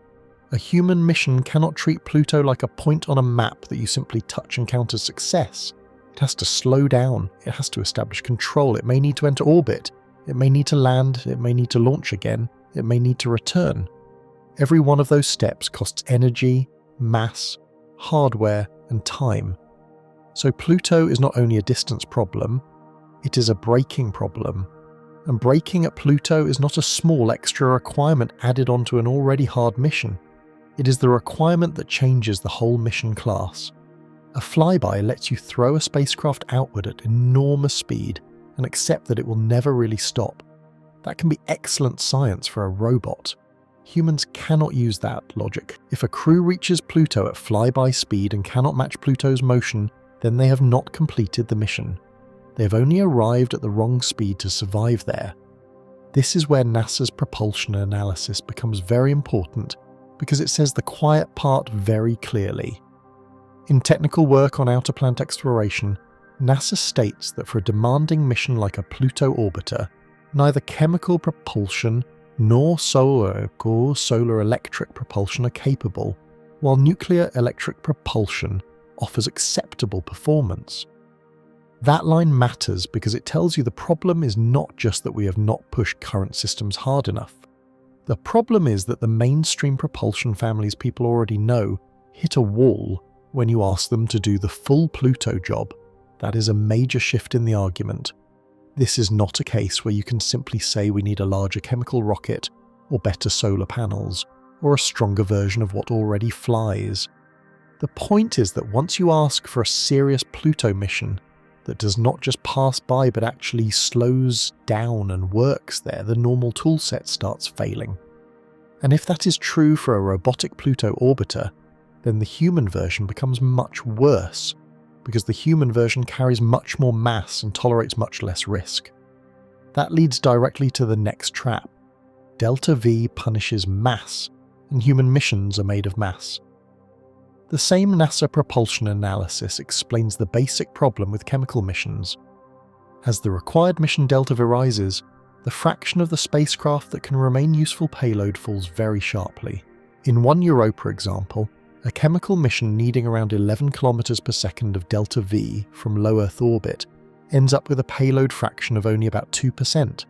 A human mission cannot treat Pluto like a point on a map that you simply touch and count as success. It has to slow down, it has to establish control, it may need to enter orbit, it may need to land, it may need to launch again, it may need to return. Every one of those steps costs energy, mass, hardware, and time. So Pluto is not only a distance problem, it is a braking problem. And braking at Pluto is not a small extra requirement added onto an already hard mission. It is the requirement that changes the whole mission class. A flyby lets you throw a spacecraft outward at enormous speed and accept that it will never really stop. That can be excellent science for a robot. Humans cannot use that logic. If a crew reaches Pluto at flyby speed and cannot match Pluto's motion, then they have not completed the mission. They have only arrived at the wrong speed to survive there. This is where NASA's propulsion analysis becomes very important, because it says the quiet part very clearly. In technical work on outer planet exploration, NASA states that for a demanding mission like a Pluto orbiter, neither chemical propulsion nor solar or solar electric propulsion are capable, while nuclear electric propulsion offers acceptable performance. That line matters because it tells you the problem is not just that we have not pushed current systems hard enough. The problem is that the mainstream propulsion families people already know hit a wall when you ask them to do the full Pluto job. That is a major shift in the argument. This is not a case where you can simply say we need a larger chemical rocket, or better solar panels, or a stronger version of what already flies. The point is that once you ask for a serious Pluto mission that does not just pass by but actually slows down and works there, the normal toolset starts failing. And if that is true for a robotic Pluto orbiter, then the human version becomes much worse, because the human version carries much more mass and tolerates much less risk. That leads directly to the next trap. Delta V punishes mass, and human missions are made of mass. The same NASA propulsion analysis explains the basic problem with chemical missions. As the required mission delta V rises, the fraction of the spacecraft that can remain useful payload falls very sharply. In 1 Europa example, a chemical mission needing around 11 km per second of delta V from low Earth orbit ends up with a payload fraction of only about 2%.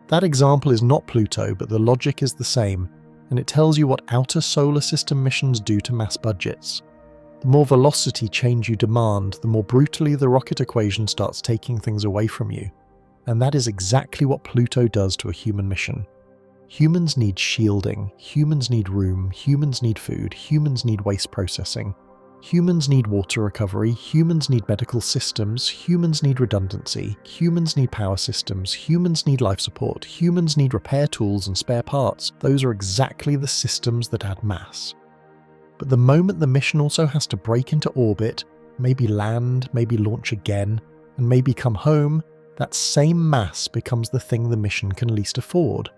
That example is not Pluto, but the logic is the same, and it tells you what outer solar system missions do to mass budgets. The more velocity change you demand, the more brutally the rocket equation starts taking things away from you. And that is exactly what Pluto does to a human mission. Humans need shielding, humans need room, humans need food, humans need waste processing, humans need water recovery, humans need medical systems, humans need redundancy, humans need power systems, humans need life support, humans need repair tools and spare parts. Those are exactly the systems that add mass. But the moment the mission also has to break into orbit, maybe land, maybe launch again, and maybe come home, that same mass becomes the thing the mission can least afford.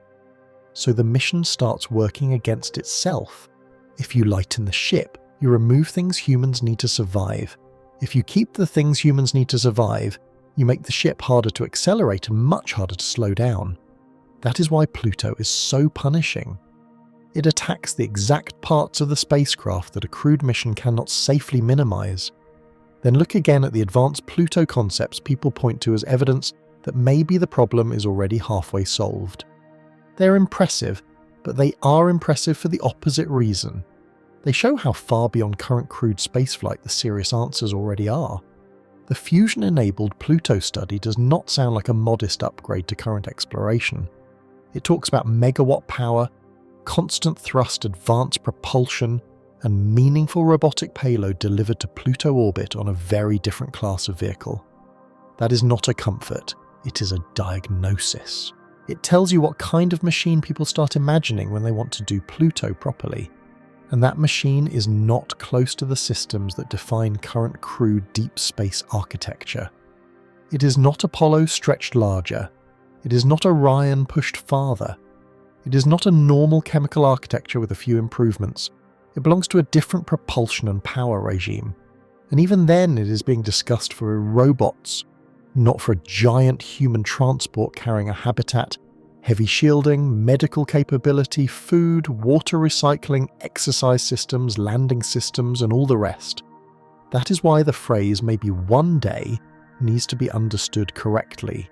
So the mission starts working against itself. If you lighten the ship, you remove things humans need to survive. If you keep the things humans need to survive, you make the ship harder to accelerate and much harder to slow down. That is why Pluto is so punishing. It attacks the exact parts of the spacecraft that a crewed mission cannot safely minimize. Then look again at the advanced Pluto concepts people point to as evidence that maybe the problem is already halfway solved. They're impressive, but they are impressive for the opposite reason. They show how far beyond current crewed spaceflight the serious answers already are. The fusion-enabled Pluto study does not sound like a modest upgrade to current exploration. It talks about megawatt power, constant thrust advanced propulsion, and meaningful robotic payload delivered to Pluto orbit on a very different class of vehicle. That is not a comfort, it is a diagnosis. It tells you what kind of machine people start imagining when they want to do Pluto properly. And that machine is not close to the systems that define current crewed deep space architecture. It is not Apollo stretched larger. It is not Orion pushed farther. It is not a normal chemical architecture with a few improvements. It belongs to a different propulsion and power regime, and even then it is being discussed for robots, not for a giant human transport carrying a habitat, heavy shielding, medical capability, food, water recycling, exercise systems, landing systems, and all the rest. That is why the phrase "maybe one day" needs to be understood correctly.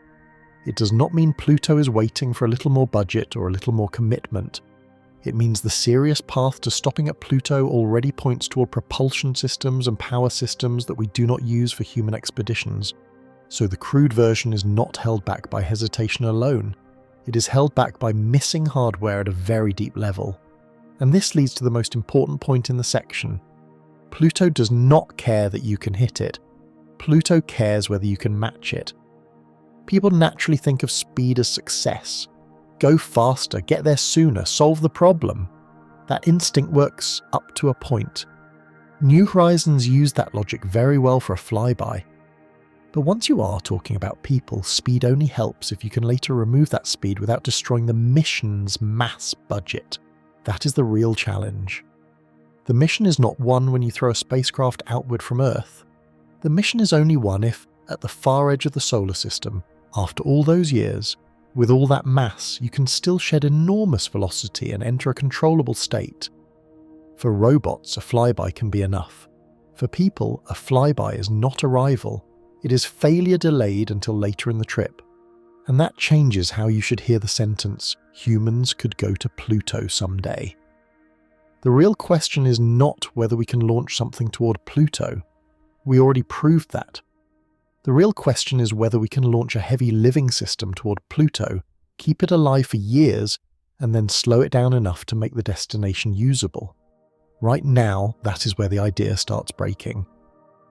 It does not mean Pluto is waiting for a little more budget or a little more commitment. It means the serious path to stopping at Pluto already points toward propulsion systems and power systems that we do not use for human expeditions. So the crude version is not held back by hesitation alone. It is held back by missing hardware at a very deep level. And this leads to the most important point in the section. Pluto does not care that you can hit it. Pluto cares whether you can match it. People naturally think of speed as success. Go faster, get there sooner, solve the problem. That instinct works up to a point. New Horizons use that logic very well for a flyby. But once you are talking about people, speed only helps if you can later remove that speed without destroying the mission's mass budget. That is the real challenge. The mission is not won when you throw a spacecraft outward from Earth. The mission is only won if, at the far edge of the solar system, after all those years, with all that mass, you can still shed enormous velocity and enter a controllable state. For robots, a flyby can be enough. For people, a flyby is not arrival. It is failure delayed until later in the trip. And that changes how you should hear the sentence, "Humans could go to Pluto someday." The real question is not whether we can launch something toward Pluto. We already proved that. The real question is whether we can launch a heavy living system toward Pluto, keep it alive for years, and then slow it down enough to make the destination usable. Right now, that is where the idea starts breaking.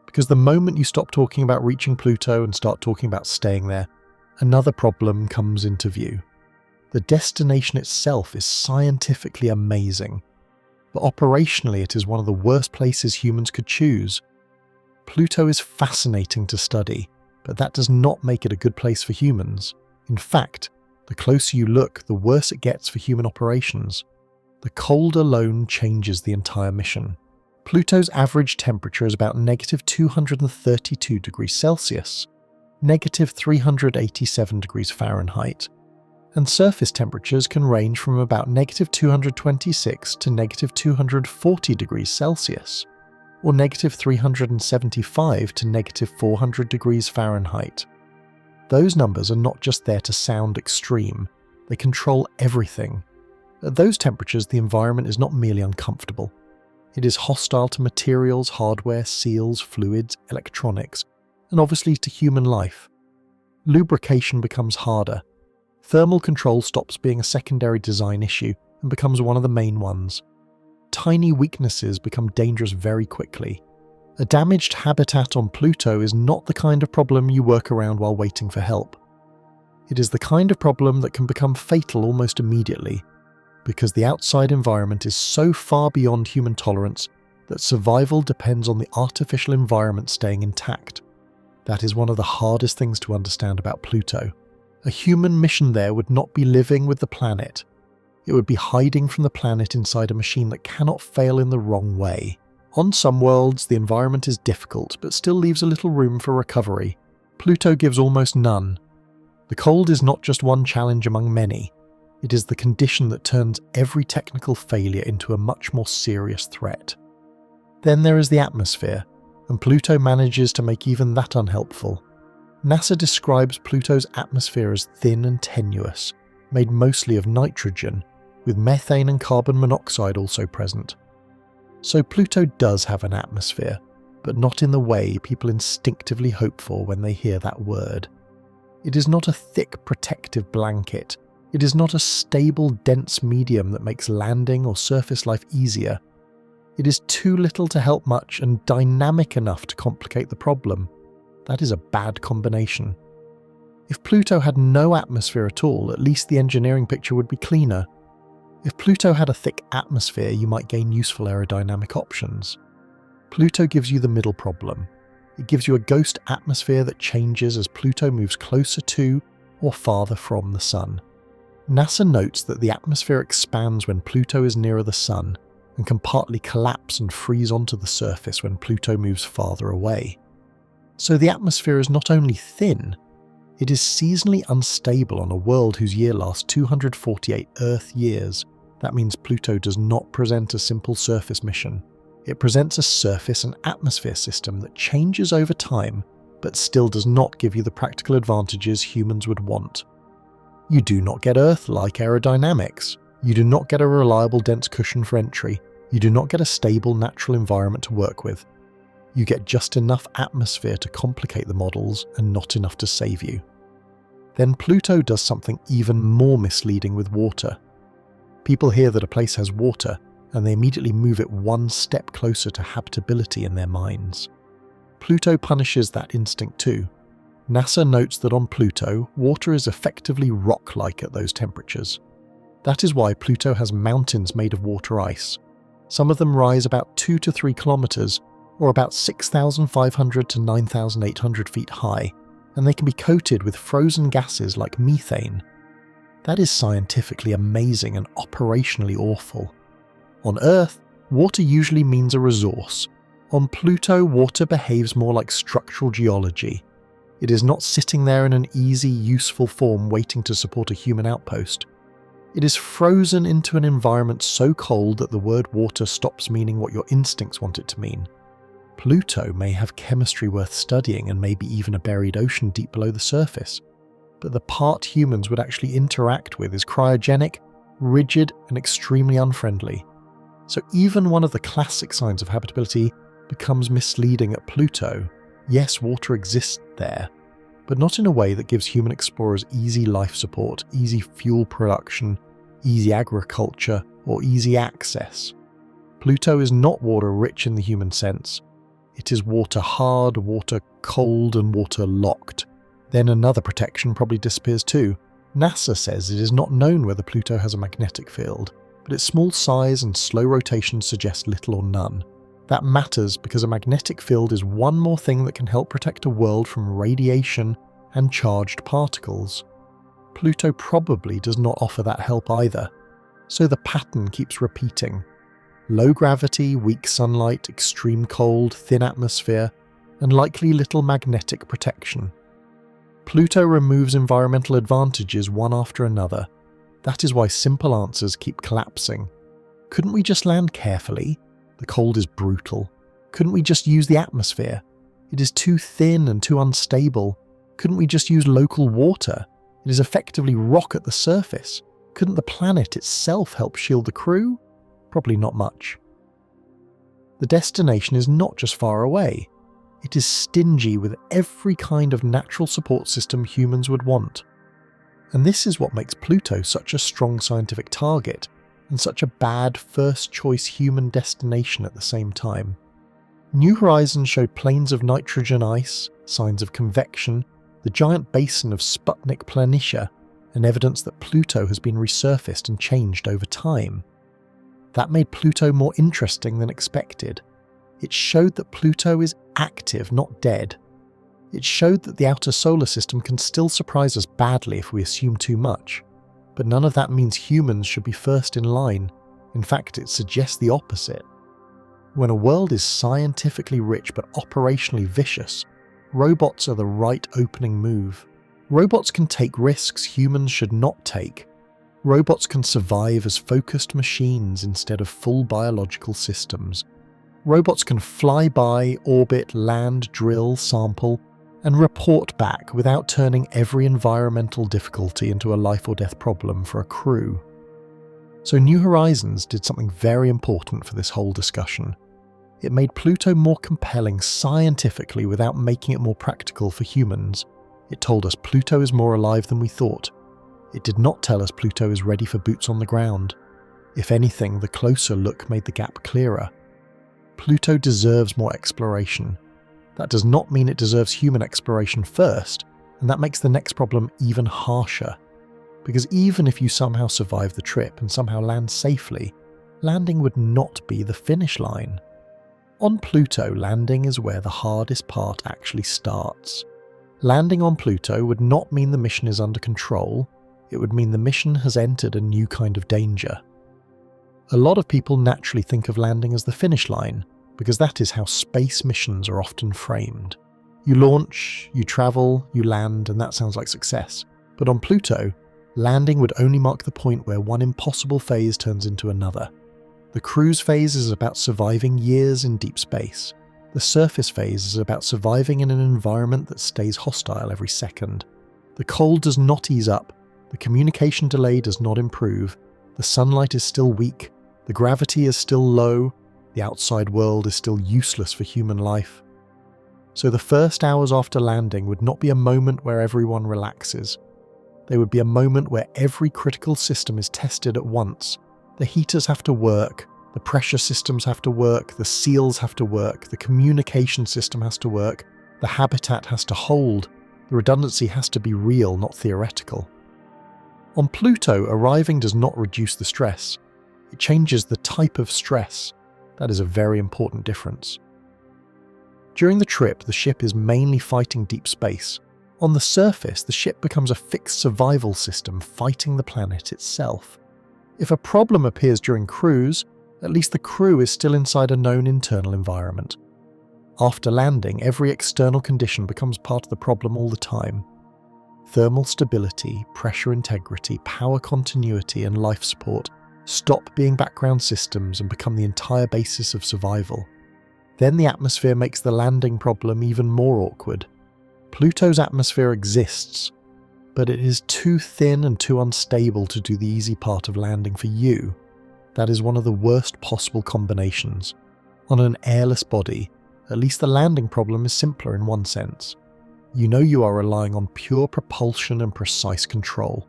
Because the moment you stop talking about reaching Pluto and start talking about staying there, another problem comes into view. The destination itself is scientifically amazing, but operationally it is one of the worst places humans could choose. Pluto is fascinating to study, but that does not make it a good place for humans. In fact, the closer you look, the worse it gets for human operations. The cold alone changes the entire mission. Pluto's average temperature is about -232 degrees Celsius, -387 degrees Fahrenheit, and surface temperatures can range from about -226 to -240 degrees Celsius, or -375 to -400 degrees Fahrenheit. Those numbers are not just there to sound extreme, they control everything. At those temperatures, the environment is not merely uncomfortable. It is hostile to materials, hardware, seals, fluids, electronics, and obviously to human life. Lubrication becomes harder. Thermal control stops being a secondary design issue and becomes one of the main ones. Tiny weaknesses become dangerous very quickly. A damaged habitat on Pluto is not the kind of problem you work around while waiting for help. It is the kind of problem that can become fatal almost immediately, because the outside environment is so far beyond human tolerance that survival depends on the artificial environment staying intact. That is one of the hardest things to understand about Pluto. A human mission there would not be living with the planet. It would be hiding from the planet inside a machine that cannot fail in the wrong way. On some worlds, the environment is difficult, but still leaves a little room for recovery. Pluto gives almost none. The cold is not just one challenge among many. It is the condition that turns every technical failure into a much more serious threat. Then there is the atmosphere, and Pluto manages to make even that unhelpful. NASA describes Pluto's atmosphere as thin and tenuous, made mostly of nitrogen, with methane and carbon monoxide also present. So Pluto does have an atmosphere, but not in the way people instinctively hope for when they hear that word. It is not a thick protective blanket. It is not a stable, dense medium that makes landing or surface life easier. It is too little to help much and dynamic enough to complicate the problem. That is a bad combination. If Pluto had no atmosphere at all, at least the engineering picture would be cleaner. If Pluto had a thick atmosphere, you might gain useful aerodynamic options. Pluto gives you the middle problem. It gives you a ghost atmosphere that changes as Pluto moves closer to or farther from the Sun. NASA notes that the atmosphere expands when Pluto is nearer the Sun, and can partly collapse and freeze onto the surface when Pluto moves farther away. So the atmosphere is not only thin, it is seasonally unstable on a world whose year lasts 248 Earth years. That means Pluto does not present a simple surface mission. It presents a surface and atmosphere system that changes over time, but still does not give you the practical advantages humans would want. You do not get Earth-like aerodynamics. You do not get a reliable dense cushion for entry. You do not get a stable natural environment to work with. You get just enough atmosphere to complicate the models and not enough to save you. Then Pluto does something even more misleading with water. People hear that a place has water, and they immediately move it one step closer to habitability in their minds. Pluto punishes that instinct too. NASA notes that on Pluto, water is effectively rock-like at those temperatures. That is why Pluto has mountains made of water ice. Some of them rise about 2 to 3 kilometers, or about 6,500 to 9,800 feet high, and they can be coated with frozen gases like methane. That is scientifically amazing and operationally awful. On Earth, water usually means a resource. On Pluto, water behaves more like structural geology. It is not sitting there in an easy, useful form waiting to support a human outpost. It is frozen into an environment so cold that the word water stops meaning what your instincts want it to mean. Pluto may have chemistry worth studying and maybe even a buried ocean deep below the surface, but the part humans would actually interact with is cryogenic, rigid, and extremely unfriendly. So even one of the classic signs of habitability becomes misleading at Pluto. Yes, water exists there, but not in a way that gives human explorers easy life support, easy fuel production, easy agriculture, or easy access. Pluto is not water rich in the human sense. It is water hard, water cold, and water locked. Then another protection probably disappears too. NASA says it is not known whether Pluto has a magnetic field, but its small size and slow rotation suggest little or none. That matters because a magnetic field is one more thing that can help protect a world from radiation and charged particles. Pluto probably does not offer that help either, so the pattern keeps repeating. Low gravity, weak sunlight, extreme cold, thin atmosphere, and likely little magnetic protection. Pluto removes environmental advantages one after another. That is why simple answers keep collapsing. Couldn't we just land carefully? The cold is brutal. Couldn't we just use the atmosphere? It is too thin and too unstable. Couldn't we just use local water? It is effectively rock at the surface. Couldn't the planet itself help shield the crew? Probably not much. The destination is not just far away. It is stingy with every kind of natural support system humans would want. And this is what makes Pluto such a strong scientific target, and such a bad first-choice human destination at the same time. New Horizons showed plains of nitrogen ice, signs of convection, the giant basin of Sputnik Planitia, and evidence that Pluto has been resurfaced and changed over time. That made Pluto more interesting than expected. It showed that Pluto is active, not dead. It showed that the outer solar system can still surprise us badly if we assume too much. But none of that means humans should be first in line. In fact, it suggests the opposite. When a world is scientifically rich but operationally vicious, robots are the right opening move. Robots can take risks humans should not take. Robots can survive as focused machines instead of full biological systems. Robots can fly by, orbit, land, drill, sample, and report back without turning every environmental difficulty into a life or death problem for a crew. So New Horizons did something very important for this whole discussion. It made Pluto more compelling scientifically without making it more practical for humans. It told us Pluto is more alive than we thought. It did not tell us Pluto is ready for boots on the ground. If anything, the closer look made the gap clearer. Pluto deserves more exploration. That does not mean it deserves human exploration first, and that makes the next problem even harsher. Because even if you somehow survive the trip and somehow land safely, landing would not be the finish line. On Pluto, landing is where the hardest part actually starts. Landing on Pluto would not mean the mission is under control, it would mean the mission has entered a new kind of danger. A lot of people naturally think of landing as the finish line, because that is how space missions are often framed. You launch, you travel, you land, and that sounds like success. But on Pluto, landing would only mark the point where one impossible phase turns into another. The cruise phase is about surviving years in deep space. The surface phase is about surviving in an environment that stays hostile every second. The cold does not ease up, the communication delay does not improve, the sunlight is still weak, the gravity is still low, the outside world is still useless for human life. So the first hours after landing would not be a moment where everyone relaxes. They would be a moment where every critical system is tested at once. The heaters have to work, the pressure systems have to work, the seals have to work, the communication system has to work, the habitat has to hold, the redundancy has to be real, not theoretical. On Pluto, arriving does not reduce the stress. It changes the type of stress. That is a very important difference. During the trip, the ship is mainly fighting deep space. On the surface, the ship becomes a fixed survival system fighting the planet itself. If a problem appears during cruise, at least the crew is still inside a known internal environment. After landing, every external condition becomes part of the problem all the time. Thermal stability, pressure integrity, power continuity, and life support stop being background systems and become the entire basis of survival. Then the atmosphere makes the landing problem even more awkward. Pluto's atmosphere exists, but it is too thin and too unstable to do the easy part of landing for you. That is one of the worst possible combinations. On an airless body, at least the landing problem is simpler in one sense. You know you are relying on pure propulsion and precise control.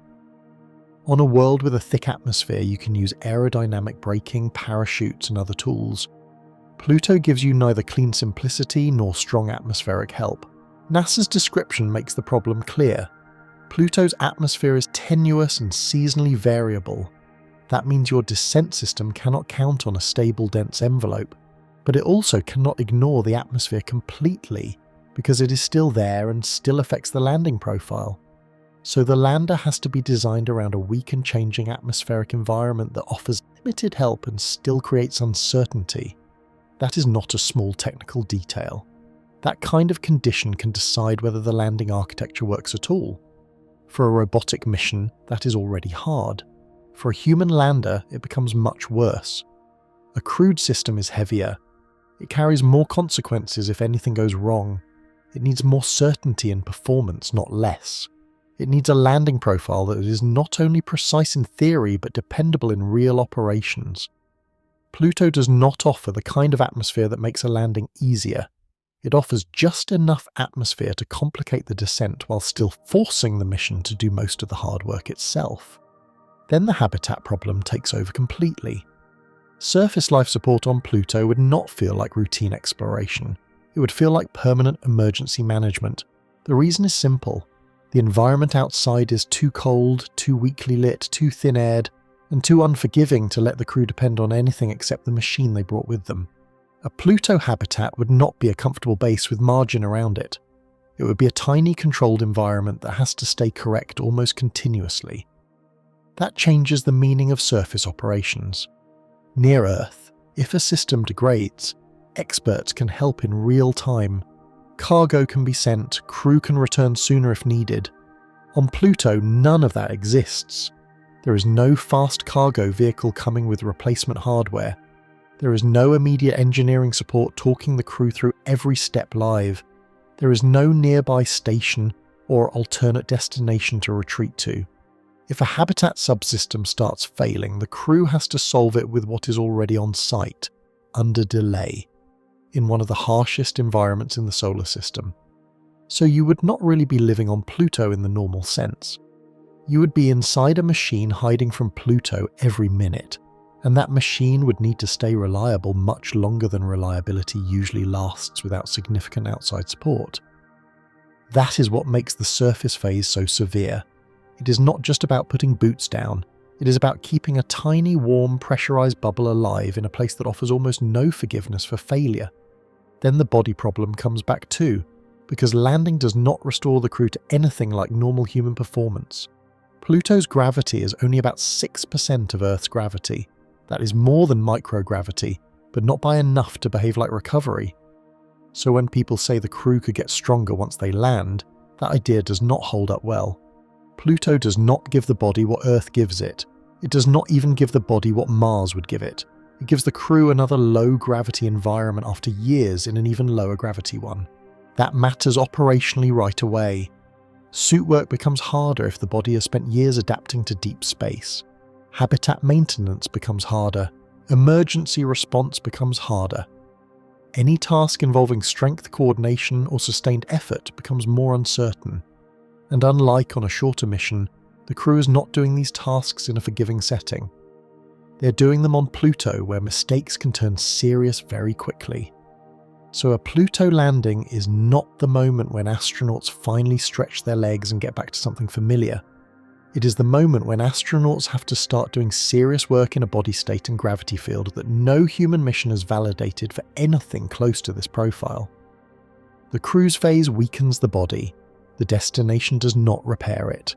On a world with a thick atmosphere, you can use aerodynamic braking, parachutes, and other tools. Pluto gives you neither clean simplicity nor strong atmospheric help. NASA's description makes the problem clear. Pluto's atmosphere is tenuous and seasonally variable. That means your descent system cannot count on a stable, dense envelope, but it also cannot ignore the atmosphere completely because it is still there and still affects the landing profile. So the lander has to be designed around a weak and changing atmospheric environment that offers limited help and still creates uncertainty. That is not a small technical detail. That kind of condition can decide whether the landing architecture works at all. For a robotic mission, that is already hard. For a human lander, it becomes much worse. A crewed system is heavier. It carries more consequences if anything goes wrong. It needs more certainty in performance, not less. It needs a landing profile that is not only precise in theory, but dependable in real operations. Pluto does not offer the kind of atmosphere that makes a landing easier. It offers just enough atmosphere to complicate the descent while still forcing the mission to do most of the hard work itself. Then the habitat problem takes over completely. Surface life support on Pluto would not feel like routine exploration. It would feel like permanent emergency management. The reason is simple. The environment outside is too cold, too weakly lit, too thin-aired, and too unforgiving to let the crew depend on anything except the machine they brought with them. A Pluto habitat would not be a comfortable base with margin around it. It would be a tiny controlled environment that has to stay correct almost continuously. That changes the meaning of surface operations. Near Earth, if a system degrades, experts can help in real time. Cargo can be sent, crew can return sooner if needed. On Pluto, none of that exists. There is no fast cargo vehicle coming with replacement hardware. There is no immediate engineering support talking the crew through every step live. There is no nearby station or alternate destination to retreat to. If a habitat subsystem starts failing, the crew has to solve it with what is already on site, under delay, in one of the harshest environments in the solar system. So you would not really be living on Pluto in the normal sense. You would be inside a machine hiding from Pluto every minute, and that machine would need to stay reliable much longer than reliability usually lasts without significant outside support. That is what makes the surface phase so severe. It is not just about putting boots down, it is about keeping a tiny, warm, pressurized bubble alive in a place that offers almost no forgiveness for failure. Then the body problem comes back too, because landing does not restore the crew to anything like normal human performance. Pluto's gravity is only about 6% of Earth's gravity. That is more than microgravity, but not by enough to behave like recovery. So when people say the crew could get stronger once they land, that idea does not hold up well. Pluto does not give the body what Earth gives it. It does not even give the body what Mars would give it. It gives the crew another low-gravity environment after years in an even lower gravity one. That matters operationally right away. Suit work becomes harder if the body has spent years adapting to deep space. Habitat maintenance becomes harder. Emergency response becomes harder. Any task involving strength coordination or sustained effort becomes more uncertain. And unlike on a shorter mission, the crew is not doing these tasks in a forgiving setting. They're doing them on Pluto, where mistakes can turn serious very quickly. So a Pluto landing is not the moment when astronauts finally stretch their legs and get back to something familiar. It is the moment when astronauts have to start doing serious work in a body state and gravity field that no human mission has validated for anything close to this profile. The cruise phase weakens the body. The destination does not repair it.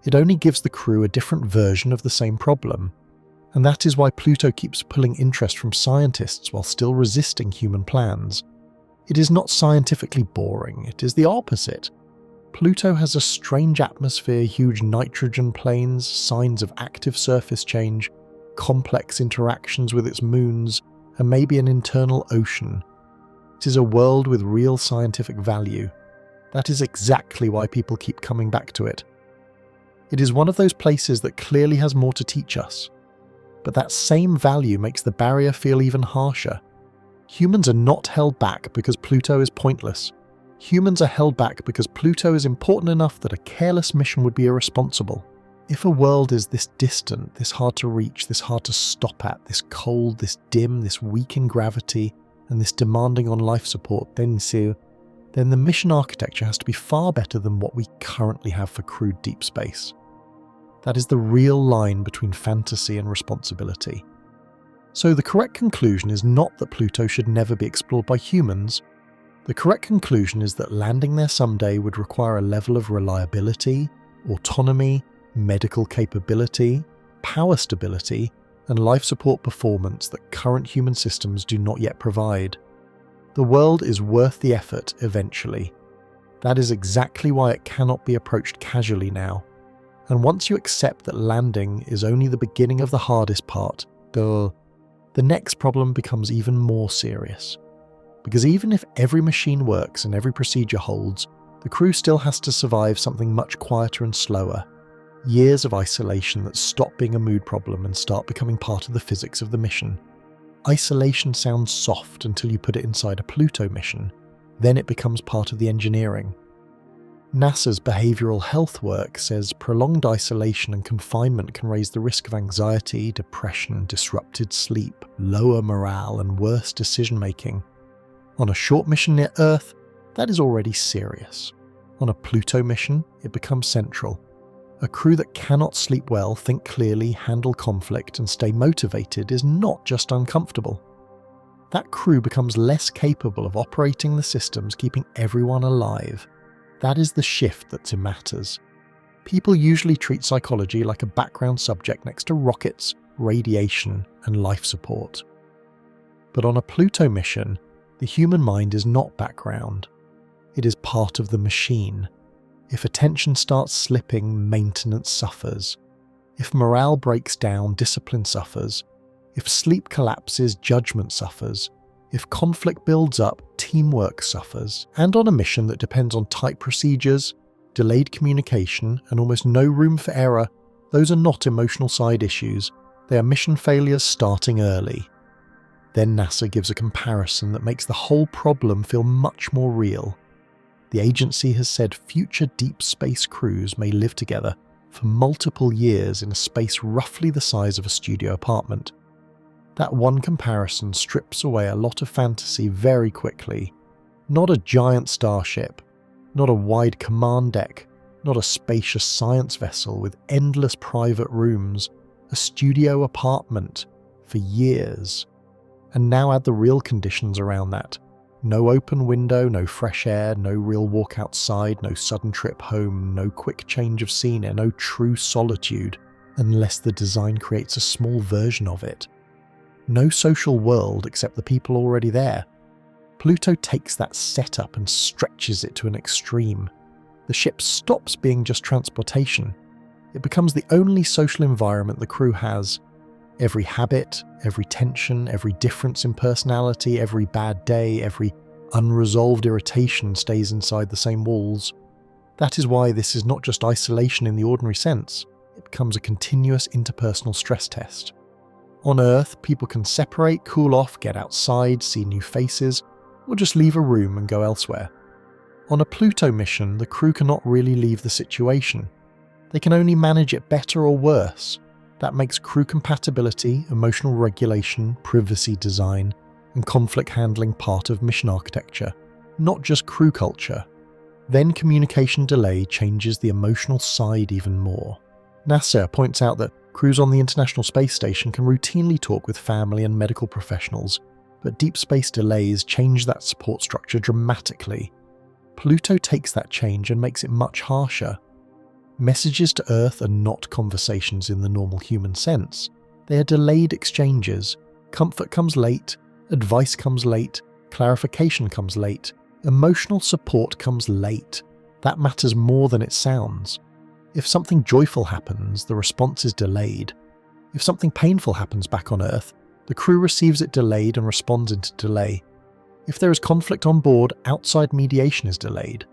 It only gives the crew a different version of the same problem. And that is why Pluto keeps pulling interest from scientists while still resisting human plans. It is not scientifically boring, it is the opposite. Pluto has a strange atmosphere, huge nitrogen plains, signs of active surface change, complex interactions with its moons, and maybe an internal ocean. It is a world with real scientific value. That is exactly why people keep coming back to it. It is one of those places that clearly has more to teach us. But that same value makes the barrier feel even harsher. Humans are not held back because Pluto is pointless. Humans are held back because Pluto is important enough that a careless mission would be irresponsible. If a world is this distant, this hard to reach, this hard to stop at, this cold, this dim, this weak in gravity, and this demanding on life support, then the mission architecture has to be far better than what we currently have for crewed deep space. That is the real line between fantasy and responsibility. So the correct conclusion is not that Pluto should never be explored by humans. The correct conclusion is that landing there someday would require a level of reliability, autonomy, medical capability, power stability, and life support performance that current human systems do not yet provide. The world is worth the effort eventually. That is exactly why it cannot be approached casually now. And once you accept that landing is only the beginning of the hardest part, the next problem becomes even more serious. Because even if every machine works and every procedure holds, the crew still has to survive something much quieter and slower. Years of isolation that stop being a mood problem and start becoming part of the physics of the mission. Isolation sounds soft until you put it inside a Pluto mission. Then it becomes part of the engineering. NASA's behavioral health work says prolonged isolation and confinement can raise the risk of anxiety, depression, disrupted sleep, lower morale, and worse decision-making. On a short mission near Earth, that is already serious. On a Pluto mission, it becomes central. A crew that cannot sleep well, think clearly, handle conflict, and stay motivated is not just uncomfortable. That crew becomes less capable of operating the systems keeping everyone alive. That is the shift that matters. People usually treat psychology like a background subject next to rockets, radiation, and life support. But on a Pluto mission, the human mind is not background. It is part of the machine. If attention starts slipping, maintenance suffers. If morale breaks down, discipline suffers. If sleep collapses, judgment suffers. If conflict builds up, teamwork suffers. And on a mission that depends on tight procedures, delayed communication, and almost no room for error, those are not emotional side issues. They are mission failures starting early. Then NASA gives a comparison that makes the whole problem feel much more real. The agency has said future deep space crews may live together for multiple years in a space roughly the size of a studio apartment. That one comparison strips away a lot of fantasy very quickly. Not a giant starship, not a wide command deck, not a spacious science vessel with endless private rooms, a studio apartment for years. And now add the real conditions around that. No open window, no fresh air, no real walk outside, no sudden trip home, no quick change of scene, no true solitude, unless the design creates a small version of it. No social world except the people already there. Pluto takes that setup and stretches it to an extreme. The ship stops being just transportation. It becomes the only social environment the crew has. Every habit, every tension, every difference in personality, every bad day, every unresolved irritation stays inside the same walls. That is why this is not just isolation in the ordinary sense. It becomes a continuous interpersonal stress test. On Earth, people can separate, cool off, get outside, see new faces, or just leave a room and go elsewhere. On a Pluto mission, the crew cannot really leave the situation. They can only manage it better or worse. That makes crew compatibility, emotional regulation, privacy design, and conflict handling part of mission architecture, not just crew culture. Then communication delay changes the emotional side even more. NASA points out that crews on the International Space Station can routinely talk with family and medical professionals, but deep space delays change that support structure dramatically. Pluto takes that change and makes it much harsher. Messages to Earth are not conversations in the normal human sense. They are delayed exchanges. Comfort comes late, advice comes late, clarification comes late, emotional support comes late. That matters more than it sounds. If something joyful happens, the response is delayed. If something painful happens back on Earth, the crew receives it delayed and responds into delay. If there is conflict on board, outside mediation is delayed.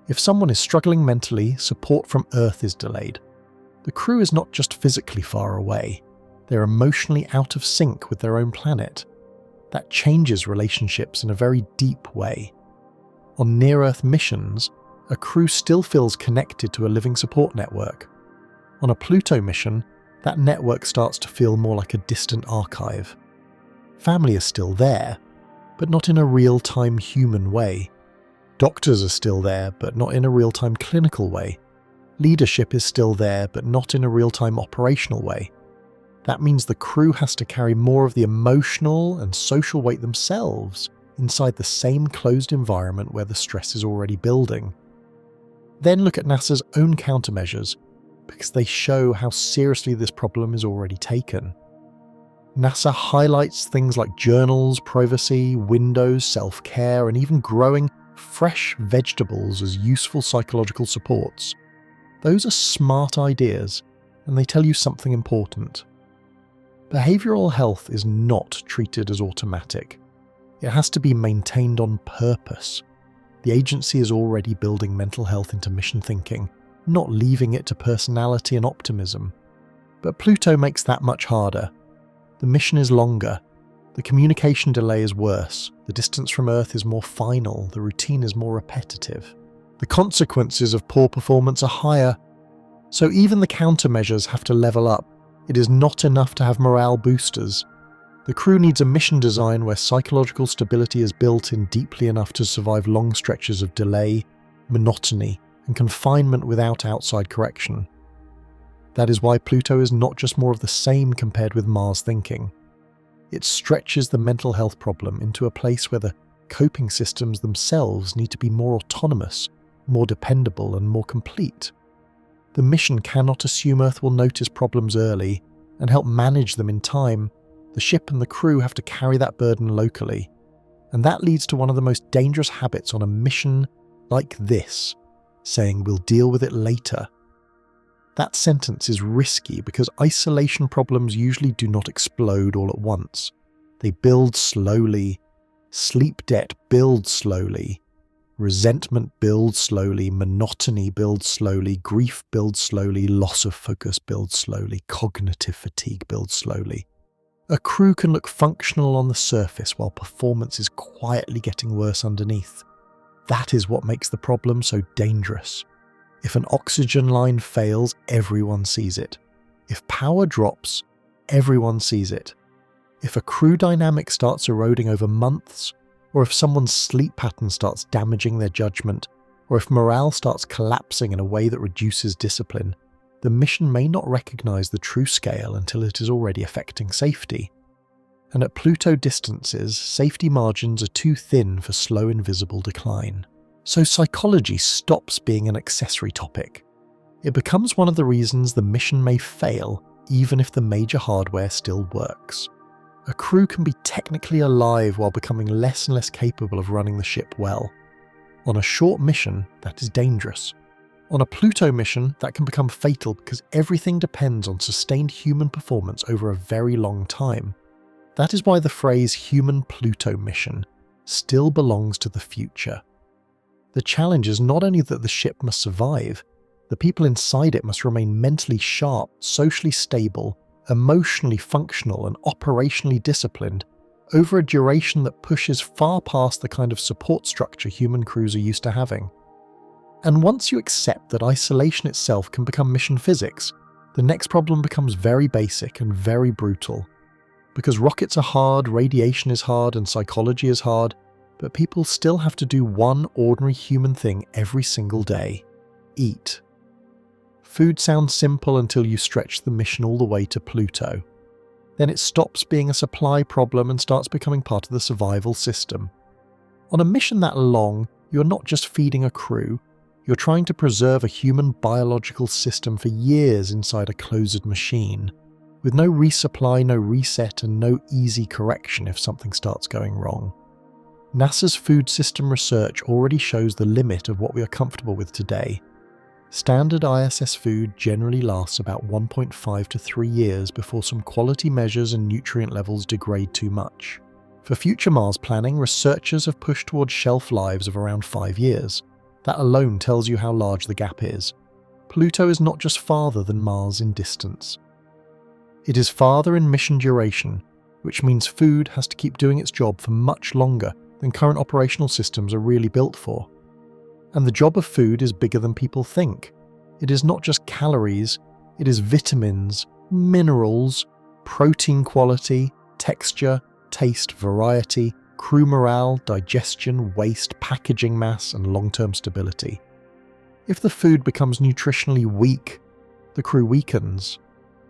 If someone is struggling mentally, support from Earth is delayed. The crew is not just physically far away, they're emotionally out of sync with their own planet. That changes relationships in a very deep way. On near-Earth missions, a crew still feels connected to a living support network. On a Pluto mission, that network starts to feel more like a distant archive. Family is still there, but not in a real-time human way. Doctors are still there, but not in a real-time clinical way. Leadership is still there, but not in a real-time operational way. That means the crew has to carry more of the emotional and social weight themselves inside the same closed environment where the stress is already building. Then look at NASA's own countermeasures, because they show how seriously this problem is already taken. NASA highlights things like journals, privacy, windows, self-care, and even growing fresh vegetables as useful psychological supports. Those are smart ideas, and they tell you something important. Behavioral health is not treated as automatic. It has to be maintained on purpose. The agency is already building mental health into mission thinking, not leaving it to personality and optimism. But Pluto makes that much harder. The mission is longer. The communication delay is worse. The distance from Earth is more final. The routine is more repetitive. The consequences of poor performance are higher. So even the countermeasures have to level up. It is not enough to have morale boosters. The crew needs a mission design where psychological stability is built in deeply enough to survive long stretches of delay, monotony, and confinement without outside correction. That is why Pluto is not just more of the same compared with Mars thinking. It stretches the mental health problem into a place where the coping systems themselves need to be more autonomous, more dependable, and more complete. The mission cannot assume Earth will notice problems early and help manage them in time. The ship and the crew have to carry that burden locally. And that leads to one of the most dangerous habits on a mission like this, saying we'll deal with it later. That sentence is risky because isolation problems usually do not explode all at once. They build slowly. Sleep debt builds slowly. Resentment builds slowly. Monotony builds slowly. Grief builds slowly. Loss of focus builds slowly. Cognitive fatigue builds slowly. A crew can look functional on the surface while performance is quietly getting worse underneath. That is what makes the problem so dangerous. If an oxygen line fails, everyone sees it. If power drops, everyone sees it. If a crew dynamic starts eroding over months, or if someone's sleep pattern starts damaging their judgment, or if morale starts collapsing in a way that reduces discipline, the mission may not recognize the true scale until it is already affecting safety. And at Pluto distances, safety margins are too thin for slow invisible decline. So psychology stops being an accessory topic. It becomes one of the reasons the mission may fail, even if the major hardware still works. A crew can be technically alive while becoming less and less capable of running the ship well. On a short mission, that is dangerous. On a Pluto mission, that can become fatal because everything depends on sustained human performance over a very long time. That is why the phrase human Pluto mission still belongs to the future. The challenge is not only that the ship must survive, the people inside it must remain mentally sharp, socially stable, emotionally functional, and operationally disciplined over a duration that pushes far past the kind of support structure human crews are used to having. And once you accept that isolation itself can become mission physics, the next problem becomes very basic and very brutal. Because rockets are hard, radiation is hard, and psychology is hard, but people still have to do one ordinary human thing every single day: eat. Food sounds simple until you stretch the mission all the way to Pluto. Then it stops being a supply problem and starts becoming part of the survival system. On a mission that long, you're not just feeding a crew, you're trying to preserve a human biological system for years inside a closed machine, with no resupply, no reset, and no easy correction if something starts going wrong. NASA's food system research already shows the limit of what we are comfortable with today. Standard ISS food generally lasts about 1.5 to 3 years before some quality measures and nutrient levels degrade too much. For future Mars planning, researchers have pushed towards shelf lives of around 5 years. That alone tells you how large the gap is. Pluto is not just farther than Mars in distance. It is farther in mission duration, which means food has to keep doing its job for much longer than current operational systems are really built for. And the job of food is bigger than people think. It is not just calories, it is vitamins, minerals, protein quality, texture, taste, variety, crew morale, digestion, waste, packaging mass, and long-term stability. If the food becomes nutritionally weak, the crew weakens.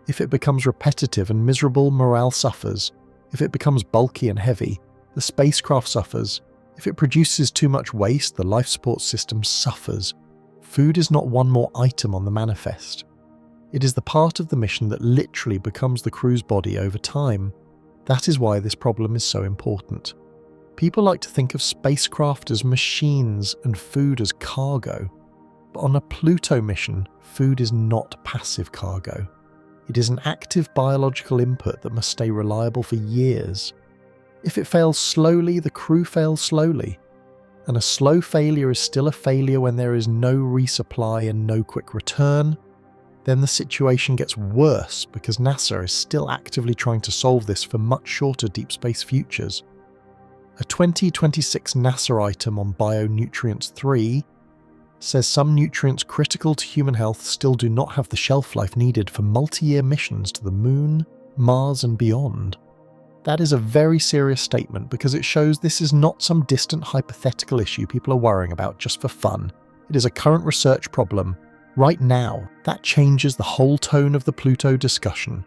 If it becomes repetitive and miserable, morale suffers. If it becomes bulky and heavy, the spacecraft suffers. If it produces too much waste, the life support system suffers. Food is not one more item on the manifest. It is the part of the mission that literally becomes the crew's body over time. That is why this problem is so important. People like to think of spacecraft as machines and food as cargo. But on a Pluto mission, food is not passive cargo. It is an active biological input that must stay reliable for years. If it fails slowly, the crew fails slowly. And a slow failure is still a failure when there is no resupply and no quick return. Then the situation gets worse because NASA is still actively trying to solve this for much shorter deep space futures. A 2026 NASA item on Bionutrients 3 says some nutrients critical to human health still do not have the shelf life needed for multi-year missions to the Moon, Mars, and beyond. That is a very serious statement because it shows this is not some distant hypothetical issue people are worrying about just for fun. It is a current research problem. Right now, that changes the whole tone of the Pluto discussion.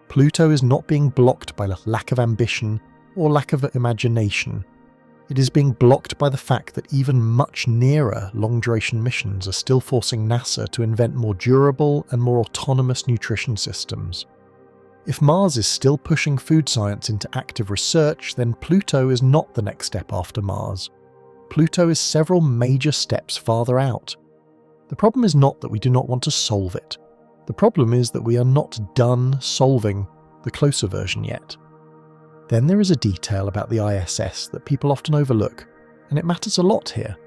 Pluto is not being blocked by lack of ambition or lack of imagination. It is being blocked by the fact that even much nearer long-duration missions are still forcing NASA to invent more durable and more autonomous nutrition systems. If Mars is still pushing food science into active research, then Pluto is not the next step after Mars. Pluto is several major steps farther out. The problem is not that we do not want to solve it. The problem is that we are not done solving the closer version yet. Then there is a detail about the ISS that people often overlook, and it matters a lot here.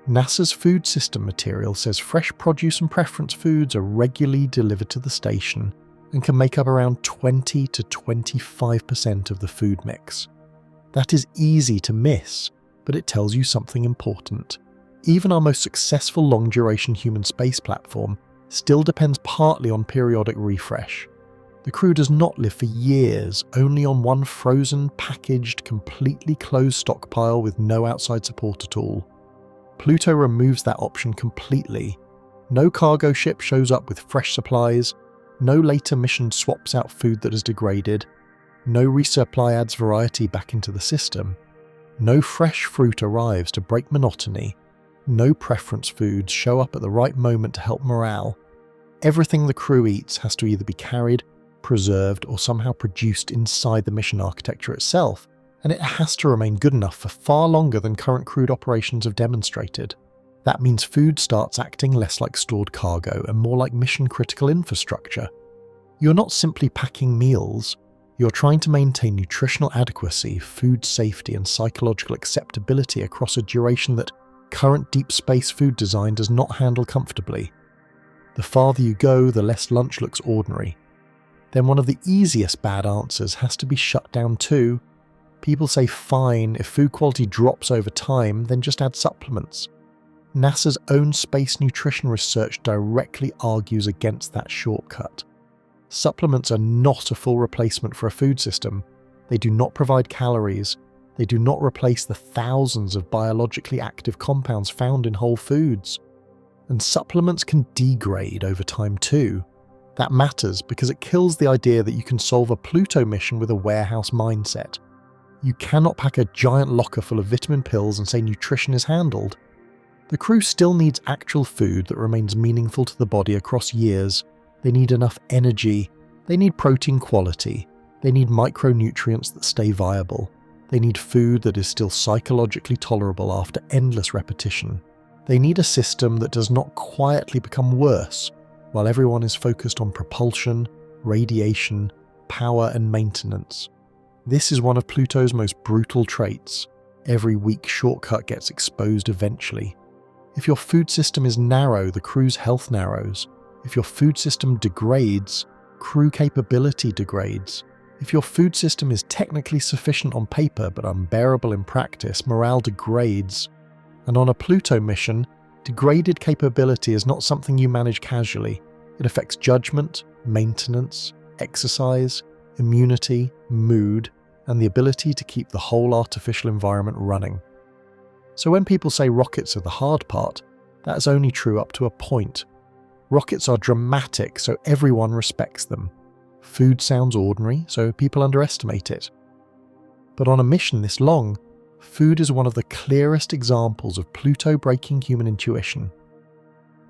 NASA's food system material says fresh produce and preference foods are regularly delivered to the station and can make up around 20 to 25% of the food mix. That is easy to miss, but it tells you something important. Even our most successful long-duration human space platform still depends partly on periodic refresh. The crew does not live for years only on one frozen, packaged, completely closed stockpile with no outside support at all. Pluto removes that option completely. No cargo ship shows up with fresh supplies, no later mission swaps out food that has degraded, no resupply adds variety back into the system, no fresh fruit arrives to break monotony, no preference foods show up at the right moment to help morale. Everything the crew eats has to either be carried preserved, or somehow produced inside the mission architecture itself, and it has to remain good enough for far longer than current crewed operations have demonstrated. That means food starts acting less like stored cargo and more like mission-critical infrastructure. You're not simply packing meals, you're trying to maintain nutritional adequacy, food safety, and psychological acceptability across a duration that current deep space food design does not handle comfortably. The farther you go, the less lunch looks ordinary. Then one of the easiest bad answers has to be shut down too. People say fine, if food quality drops over time, then just add supplements. NASA's own space nutrition research directly argues against that shortcut. Supplements are not a full replacement for a food system. They do not provide calories. They do not replace the thousands of biologically active compounds found in whole foods. And supplements can degrade over time too. That matters because it kills the idea that you can solve a Pluto mission with a warehouse mindset. You cannot pack a giant locker full of vitamin pills and say nutrition is handled. The crew still needs actual food that remains meaningful to the body across years. They need enough energy. They need protein quality. They need micronutrients that stay viable. They need food that is still psychologically tolerable after endless repetition. They need a system that does not quietly become worse while everyone is focused on propulsion, radiation, power, and maintenance. This is one of Pluto's most brutal traits. Every weak shortcut gets exposed eventually. If your food system is narrow, the crew's health narrows. If your food system degrades, crew capability degrades. If your food system is technically sufficient on paper but unbearable in practice, morale degrades. And on a Pluto mission, degraded capability is not something you manage casually. It affects judgment, maintenance, exercise, immunity, mood, and the ability to keep the whole artificial environment running. So when people say rockets are the hard part, that is only true up to a point. Rockets are dramatic, so everyone respects them. Food sounds ordinary, so people underestimate it. But on a mission this long, food is one of the clearest examples of Pluto breaking human intuition.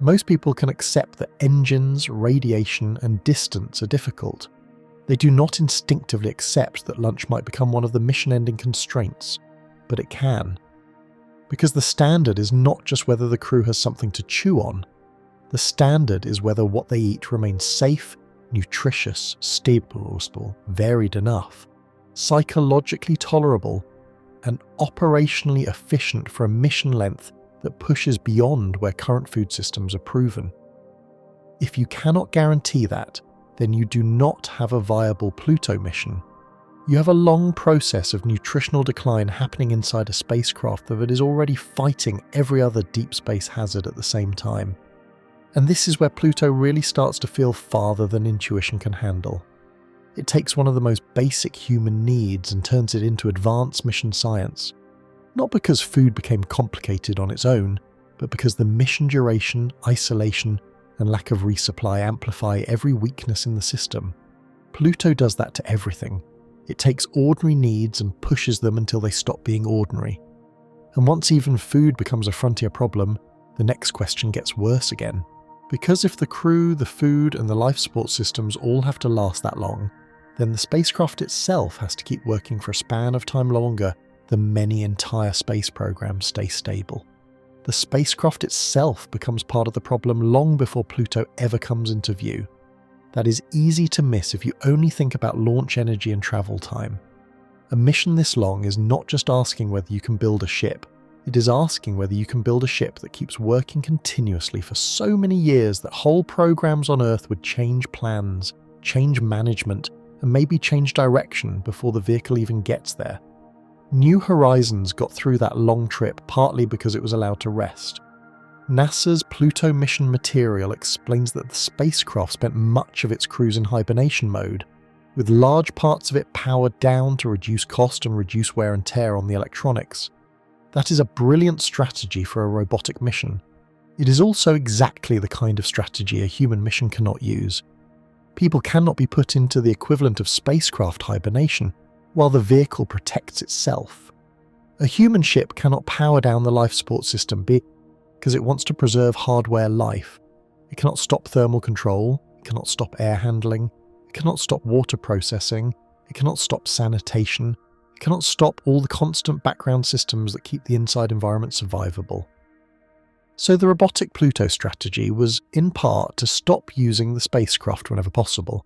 Most people can accept that engines, radiation, and distance are difficult. They do not instinctively accept that lunch might become one of the mission-ending constraints, but it can. Because the standard is not just whether the crew has something to chew on. The standard is whether what they eat remains safe, nutritious, stable, varied enough, psychologically tolerable, and operationally efficient for a mission length that pushes beyond where current food systems are proven. If you cannot guarantee that, then you do not have a viable Pluto mission. You have a long process of nutritional decline happening inside a spacecraft that is already fighting every other deep space hazard at the same time. And this is where Pluto really starts to feel farther than intuition can handle. It takes one of the most basic human needs and turns it into advanced mission science. Not because food became complicated on its own, but because the mission duration, isolation, and lack of resupply amplify every weakness in the system. Pluto does that to everything. It takes ordinary needs and pushes them until they stop being ordinary. And once even food becomes a frontier problem, the next question gets worse again. Because if the crew, the food, and the life support systems all have to last that long, then the spacecraft itself has to keep working for a span of time longer than many entire space programs stay stable. The spacecraft itself becomes part of the problem long before Pluto ever comes into view. That is easy to miss if you only think about launch energy and travel time. A mission this long is not just asking whether you can build a ship. It is asking whether you can build a ship that keeps working continuously for so many years that whole programs on Earth would change plans, change management, and maybe change direction before the vehicle even gets there. New Horizons got through that long trip partly because it was allowed to rest. NASA's Pluto mission material explains that the spacecraft spent much of its cruise in hibernation mode, with large parts of it powered down to reduce cost and reduce wear and tear on the electronics. That is a brilliant strategy for a robotic mission. It is also exactly the kind of strategy a human mission cannot use. People cannot be put into the equivalent of spacecraft hibernation, while the vehicle protects itself. A human ship cannot power down the life support system because it wants to preserve hardware life. It cannot stop thermal control, it cannot stop air handling, It cannot stop water processing. It cannot stop sanitation. It cannot stop all the constant background systems that keep the inside environment survivable. So the robotic Pluto strategy was, in part, to stop using the spacecraft whenever possible.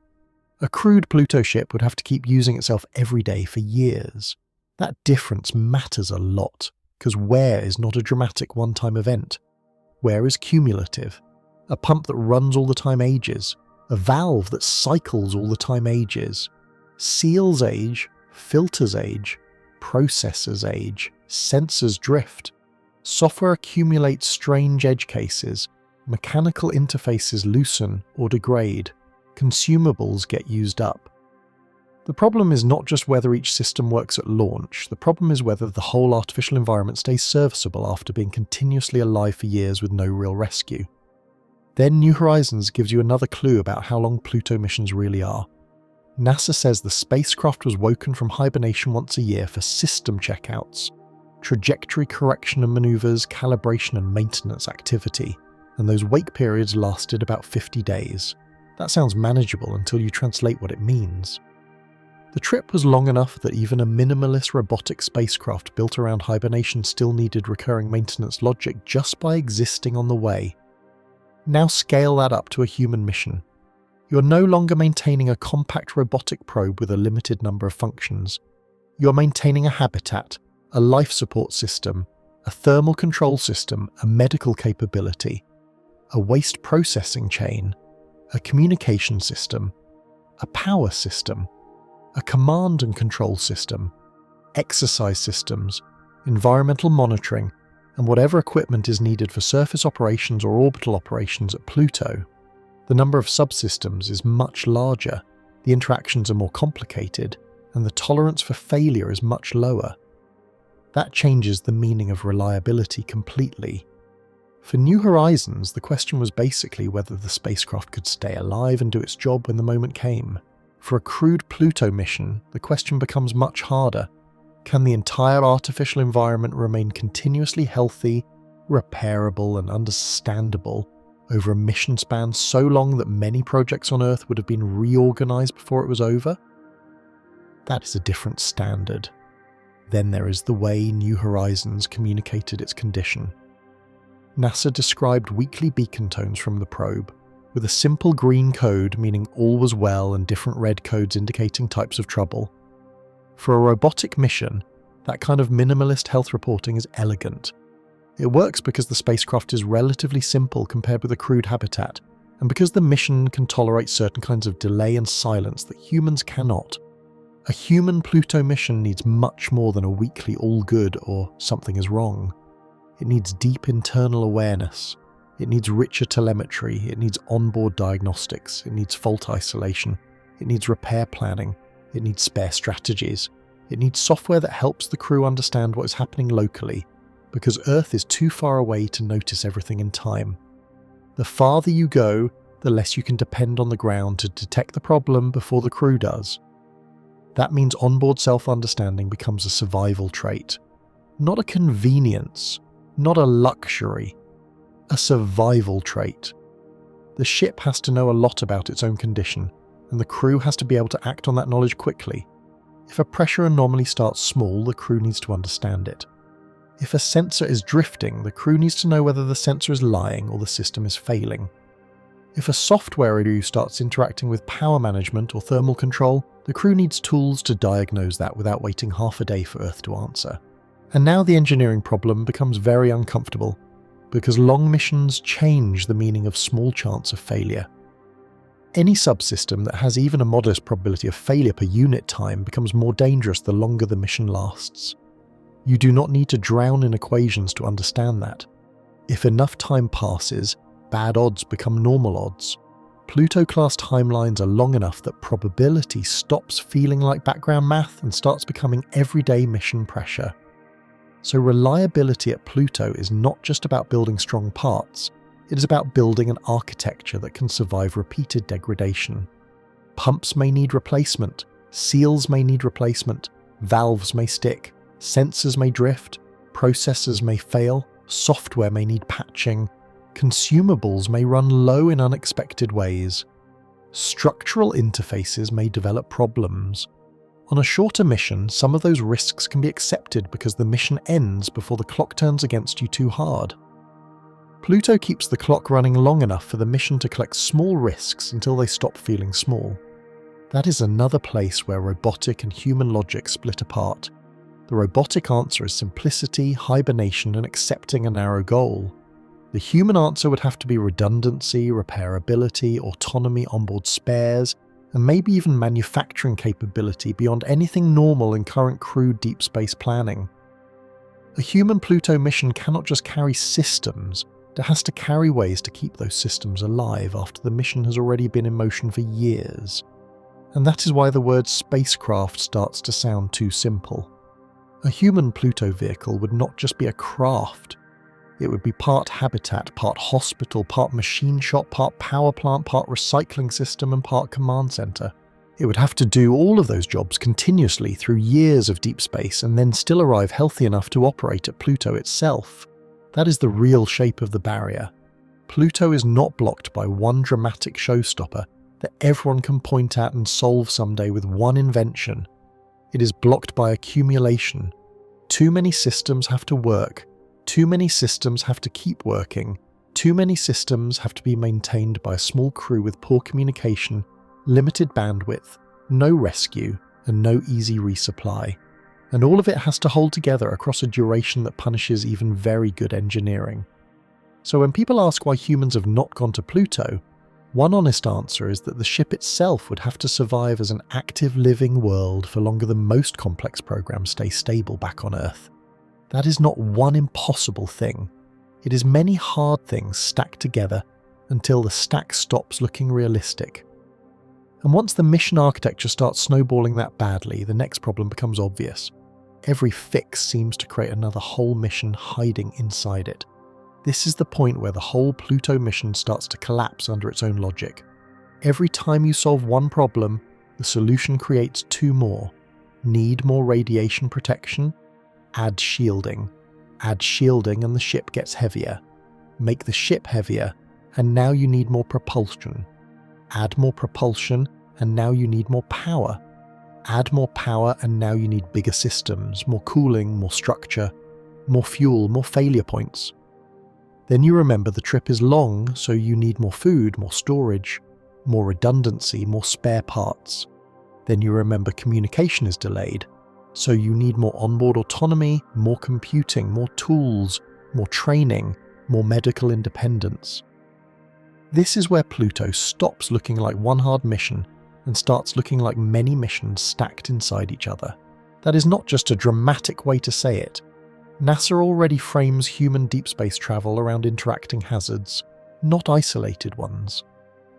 A crewed Pluto ship would have to keep using itself every day for years. That difference matters a lot, because wear is not a dramatic one-time event. Wear is cumulative. A pump that runs all the time ages. A valve that cycles all the time ages. Seals age, filters age, processors age, sensors drift. Software accumulates strange edge cases. Mechanical interfaces loosen or degrade. Consumables get used up. The problem is not just whether each system works at launch, the problem is whether the whole artificial environment stays serviceable after being continuously alive for years with no real rescue. Then New Horizons gives you another clue about how long Pluto missions really are. NASA says the spacecraft was woken from hibernation once a year for system checkouts, trajectory correction and maneuvers, calibration and maintenance activity, and those wake periods lasted about 50 days. That sounds manageable until you translate what it means. The trip was long enough that even a minimalist robotic spacecraft built around hibernation still needed recurring maintenance logic just by existing on the way. Now scale that up to a human mission. You're no longer maintaining a compact robotic probe with a limited number of functions. You're maintaining a habitat, a life support system, a thermal control system, a medical capability, a waste processing chain, a communication system, a power system, a command and control system, exercise systems, environmental monitoring, and whatever equipment is needed for surface operations or orbital operations at Pluto. The number of subsystems is much larger, the interactions are more complicated, and the tolerance for failure is much lower. That changes the meaning of reliability completely. For New Horizons, the question was basically whether the spacecraft could stay alive and do its job when the moment came. For a crewed Pluto mission, the question becomes much harder. Can the entire artificial environment remain continuously healthy, repairable, and understandable over a mission span so long that many projects on Earth would have been reorganized before it was over? That is a different standard. Then there is the way New Horizons communicated its condition. NASA described weekly beacon tones from the probe, with a simple green code meaning all was well and different red codes indicating types of trouble. For a robotic mission, that kind of minimalist health reporting is elegant. It works because the spacecraft is relatively simple compared with a crewed habitat, and because the mission can tolerate certain kinds of delay and silence that humans cannot. A human Pluto mission needs much more than a weekly all good or something is wrong. It needs deep internal awareness. It needs richer telemetry. It needs onboard diagnostics. It needs fault isolation. It needs repair planning. It needs spare strategies. It needs software that helps the crew understand what is happening locally, because Earth is too far away to notice everything in time. The farther you go, the less you can depend on the ground to detect the problem before the crew does. That means onboard self-understanding becomes a survival trait, not a convenience, not a luxury, a survival trait. The ship has to know a lot about its own condition, and the crew has to be able to act on that knowledge quickly. If a pressure anomaly starts small, the crew needs to understand it. If a sensor is drifting, the crew needs to know whether the sensor is lying or the system is failing. If a software issue starts interacting with power management or thermal control, the crew needs tools to diagnose that without waiting half a day for Earth to answer. And now the engineering problem becomes very uncomfortable, because long missions change the meaning of small chance of failure. Any subsystem that has even a modest probability of failure per unit time becomes more dangerous the longer the mission lasts. You do not need to drown in equations to understand that. If enough time passes, bad odds become normal odds. Pluto-class timelines are long enough that probability stops feeling like background math and starts becoming everyday mission pressure. So reliability at Pluto is not just about building strong parts, it is about building an architecture that can survive repeated degradation. Pumps may need replacement, seals may need replacement, valves may stick, sensors may drift, processors may fail, software may need patching, consumables may run low in unexpected ways. Structural interfaces may develop problems. On a shorter mission, some of those risks can be accepted because the mission ends before the clock turns against you too hard. Pluto keeps the clock running long enough for the mission to collect small risks until they stop feeling small. That is another place where robotic and human logic split apart. The robotic answer is simplicity, hibernation, and accepting a narrow goal. The human answer would have to be redundancy, repairability, autonomy, onboard spares, and maybe even manufacturing capability beyond anything normal in current crude deep space planning. A human Pluto mission cannot just carry systems, it has to carry ways to keep those systems alive after the mission has already been in motion for years. And that is why the word spacecraft starts to sound too simple. A human Pluto vehicle would not just be a craft. It would be part habitat, part hospital, part machine shop, part power plant, part recycling system, and part command center. It would have to do all of those jobs continuously through years of deep space and then still arrive healthy enough to operate at Pluto itself. That is the real shape of the barrier. Pluto is not blocked by one dramatic showstopper that everyone can point at and solve someday with one invention. It is blocked by accumulation. Too many systems have to work. Too many systems have to keep working. Too many systems have to be maintained by a small crew with poor communication, limited bandwidth, no rescue, and no easy resupply. And all of it has to hold together across a duration that punishes even very good engineering. So when people ask why humans have not gone to Pluto, one honest answer is that the ship itself would have to survive as an active living world for longer than most complex programs stay stable back on Earth. That is not one impossible thing. It is many hard things stacked together until the stack stops looking realistic. And once the mission architecture starts snowballing that badly, the next problem becomes obvious. Every fix seems to create another whole mission hiding inside it. This is the point where the whole Pluto mission starts to collapse under its own logic. Every time you solve one problem, the solution creates two more. Need more radiation protection? Add shielding. Add shielding and the ship gets heavier. Make the ship heavier, and now you need more propulsion. Add more propulsion, and now you need more power. Add more power, and now you need bigger systems, more cooling, more structure, more fuel, more failure points. Then you remember the trip is long, so you need more food, more storage, more redundancy, more spare parts. Then you remember communication is delayed, so you need more onboard autonomy, more computing, more tools, more training, more medical independence. This is where Pluto stops looking like one hard mission and starts looking like many missions stacked inside each other. That is not just a dramatic way to say it. NASA already frames human deep space travel around interacting hazards, not isolated ones.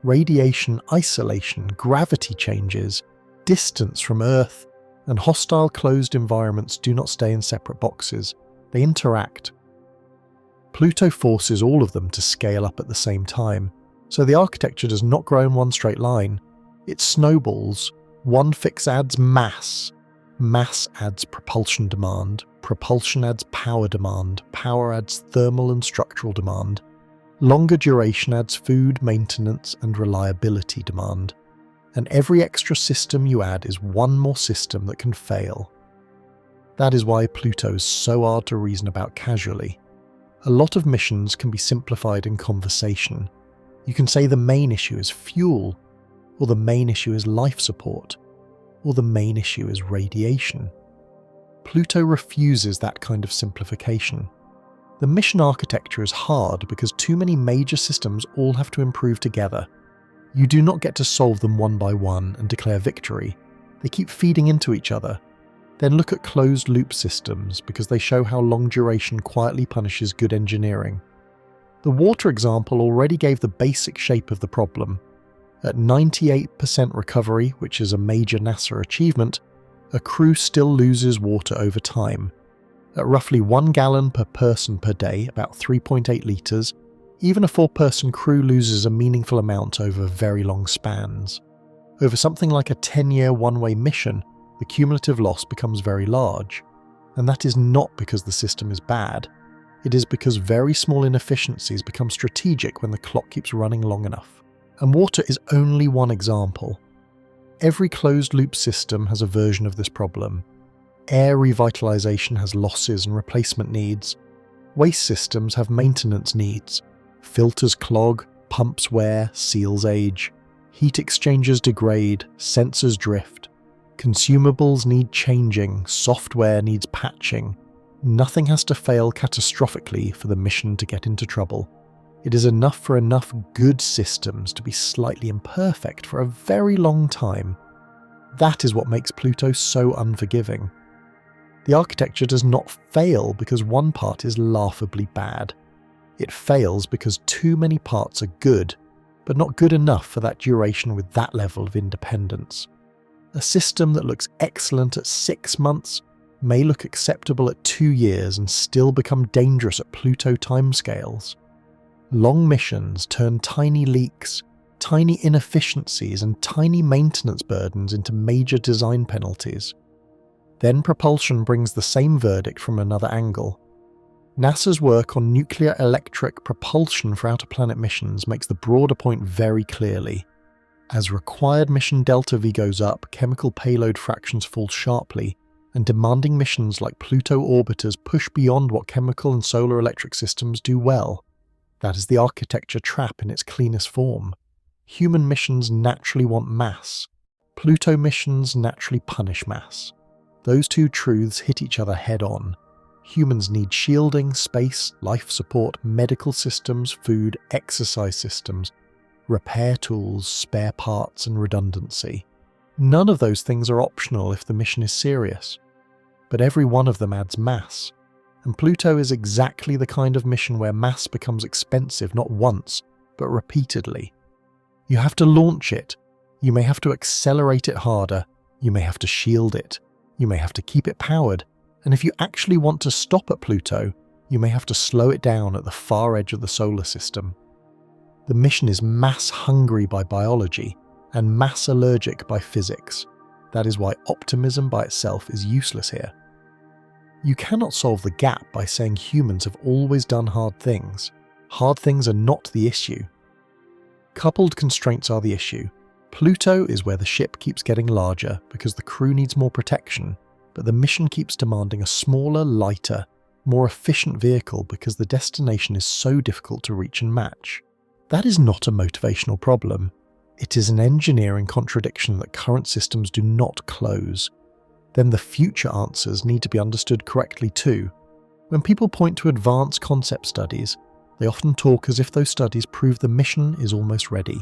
Radiation isolation, gravity changes, distance from Earth, and hostile closed environments do not stay in separate boxes. They interact. Pluto forces all of them to scale up at the same time, so the architecture does not grow in one straight line. It snowballs. One fix adds mass. Mass adds propulsion demand. Propulsion adds power demand. Power adds thermal and structural demand. Longer duration adds food, maintenance, and reliability demand. And every extra system you add is one more system that can fail. That is why Pluto is so hard to reason about casually. A lot of missions can be simplified in conversation. You can say the main issue is fuel, or the main issue is life support, or the main issue is radiation. Pluto refuses that kind of simplification. The mission architecture is hard because too many major systems all have to improve together. You do not get to solve them one by one and declare victory. They keep feeding into each other. Then look at closed-loop systems because they show how long duration quietly punishes good engineering. The water example already gave the basic shape of the problem. At 98% recovery, which is a major NASA achievement, a crew still loses water over time. At roughly 1 gallon per person per day, about 3.8 litres, even a 4-person crew loses a meaningful amount over very long spans. Over something like a 10-year one-way mission, the cumulative loss becomes very large. And that is not because the system is bad. It is because very small inefficiencies become strategic when the clock keeps running long enough. And water is only one example. Every closed-loop system has a version of this problem. Air revitalization has losses and replacement needs. Waste systems have maintenance needs. Filters clog, pumps wear, seals age. Heat exchangers degrade, sensors drift. Consumables need changing, software needs patching. Nothing has to fail catastrophically for the mission to get into trouble. It is enough for enough good systems to be slightly imperfect for a very long time. That is what makes Pluto so unforgiving. The architecture does not fail because one part is laughably bad. It fails because too many parts are good, but not good enough for that duration with that level of independence. A system that looks excellent at 6 months may look acceptable at 2 years and still become dangerous at Pluto timescales. Long missions turn tiny leaks, tiny inefficiencies and tiny maintenance burdens into major design penalties. Then propulsion brings the same verdict from another angle. NASA's work on nuclear electric propulsion for outer-planet missions makes the broader point very clearly. As required mission delta V goes up, chemical payload fractions fall sharply, and demanding missions like Pluto orbiters push beyond what chemical and solar electric systems do well. That is the architecture trap in its cleanest form. Human missions naturally want mass. Pluto missions naturally punish mass. Those two truths hit each other head-on. Humans need shielding, space, life support, medical systems, food, exercise systems, repair tools, spare parts, and redundancy. None of those things are optional if the mission is serious. But every one of them adds mass. And Pluto is exactly the kind of mission where mass becomes expensive not once, but repeatedly. You have to launch it. You may have to accelerate it harder. You may have to shield it. You may have to keep it powered. And if you actually want to stop at Pluto, you may have to slow it down at the far edge of the solar system. The mission is mass-hungry by biology and mass-allergic by physics. That is why optimism by itself is useless here. You cannot solve the gap by saying humans have always done hard things. Hard things are not the issue. Coupled constraints are the issue. Pluto is where the ship keeps getting larger because the crew needs more protection, but the mission keeps demanding a smaller, lighter, more efficient vehicle because the destination is so difficult to reach and match. That is not a motivational problem. It is an engineering contradiction that current systems do not close. Then the future answers need to be understood correctly too. When people point to advanced concept studies, they often talk as if those studies prove the mission is almost ready.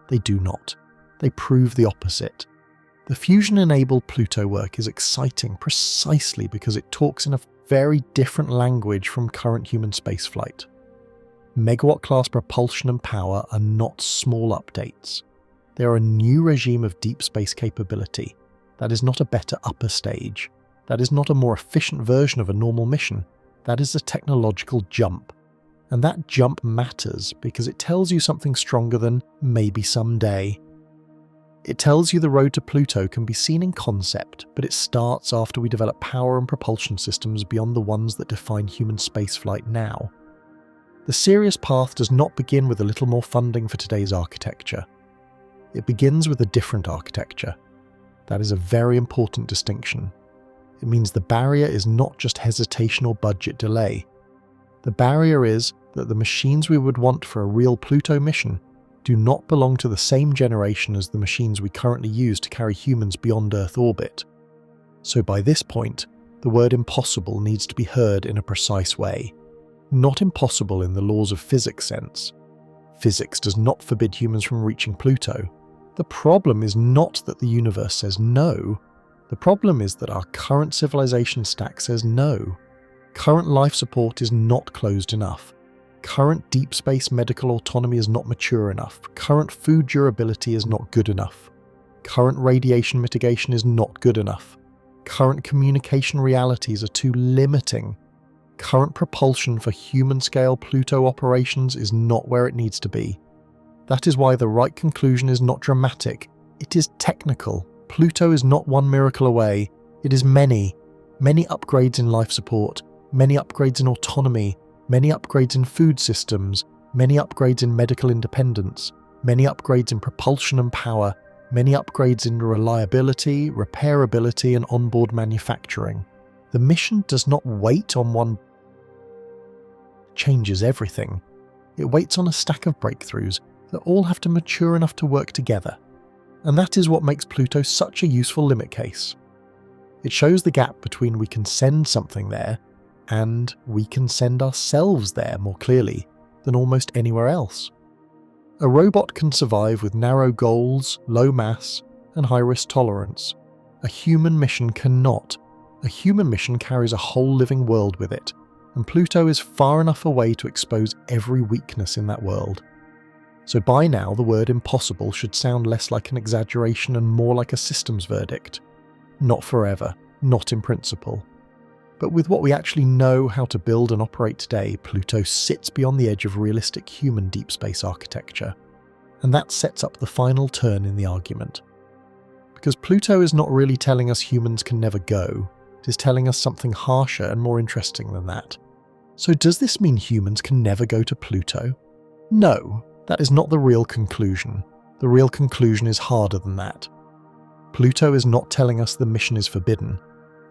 They do not. They prove the opposite. The fusion-enabled Pluto work is exciting precisely because it talks in a very different language from current human spaceflight. Megawatt-class propulsion and power are not small updates. They are a new regime of deep space capability. That is not a better upper stage. That is not a more efficient version of a normal mission. That is a technological jump. And that jump matters because it tells you something stronger than maybe someday. It tells you the road to Pluto can be seen in concept, but it starts after we develop power and propulsion systems beyond the ones that define human spaceflight now. The serious path does not begin with a little more funding for today's architecture. It begins with a different architecture. That is a very important distinction. It means the barrier is not just hesitation or budget delay. The barrier is that the machines we would want for a real Pluto mission do not belong to the same generation as the machines we currently use to carry humans beyond Earth orbit. So by this point, the word impossible needs to be heard in a precise way. Not impossible in the laws of physics sense. Physics does not forbid humans from reaching Pluto. The problem is not that the universe says no. The problem is that our current civilization stack says no. Current life support is not closed enough. Current deep space medical autonomy is not mature enough. Current food durability is not good enough. Current radiation mitigation is not good enough. Current communication realities are too limiting. Current propulsion for human-scale Pluto operations is not where it needs to be. That is why the right conclusion is not dramatic, it is technical. Pluto is not one miracle away, it is many. Many upgrades in life support, many upgrades in autonomy, many upgrades in food systems, many upgrades in medical independence, many upgrades in propulsion and power, many upgrades in reliability, repairability, and onboard manufacturing. The mission does not wait on one changes everything. It waits on a stack of breakthroughs that all have to mature enough to work together. And that is what makes Pluto such a useful limit case. It shows the gap between we can send something there and we can send ourselves there more clearly than almost anywhere else. A robot can survive with narrow goals, low mass, and high risk tolerance. A human mission cannot. A human mission carries a whole living world with it, and Pluto is far enough away to expose every weakness in that world. So by now the word impossible should sound less like an exaggeration and more like a systems verdict. Not forever, not in principle. But with what we actually know how to build and operate today, Pluto sits beyond the edge of realistic human deep space architecture. And that sets up the final turn in the argument. Because Pluto is not really telling us humans can never go, it is telling us something harsher and more interesting than that. So does this mean humans can never go to Pluto? No, that is not the real conclusion. The real conclusion is harder than that. Pluto is not telling us the mission is forbidden.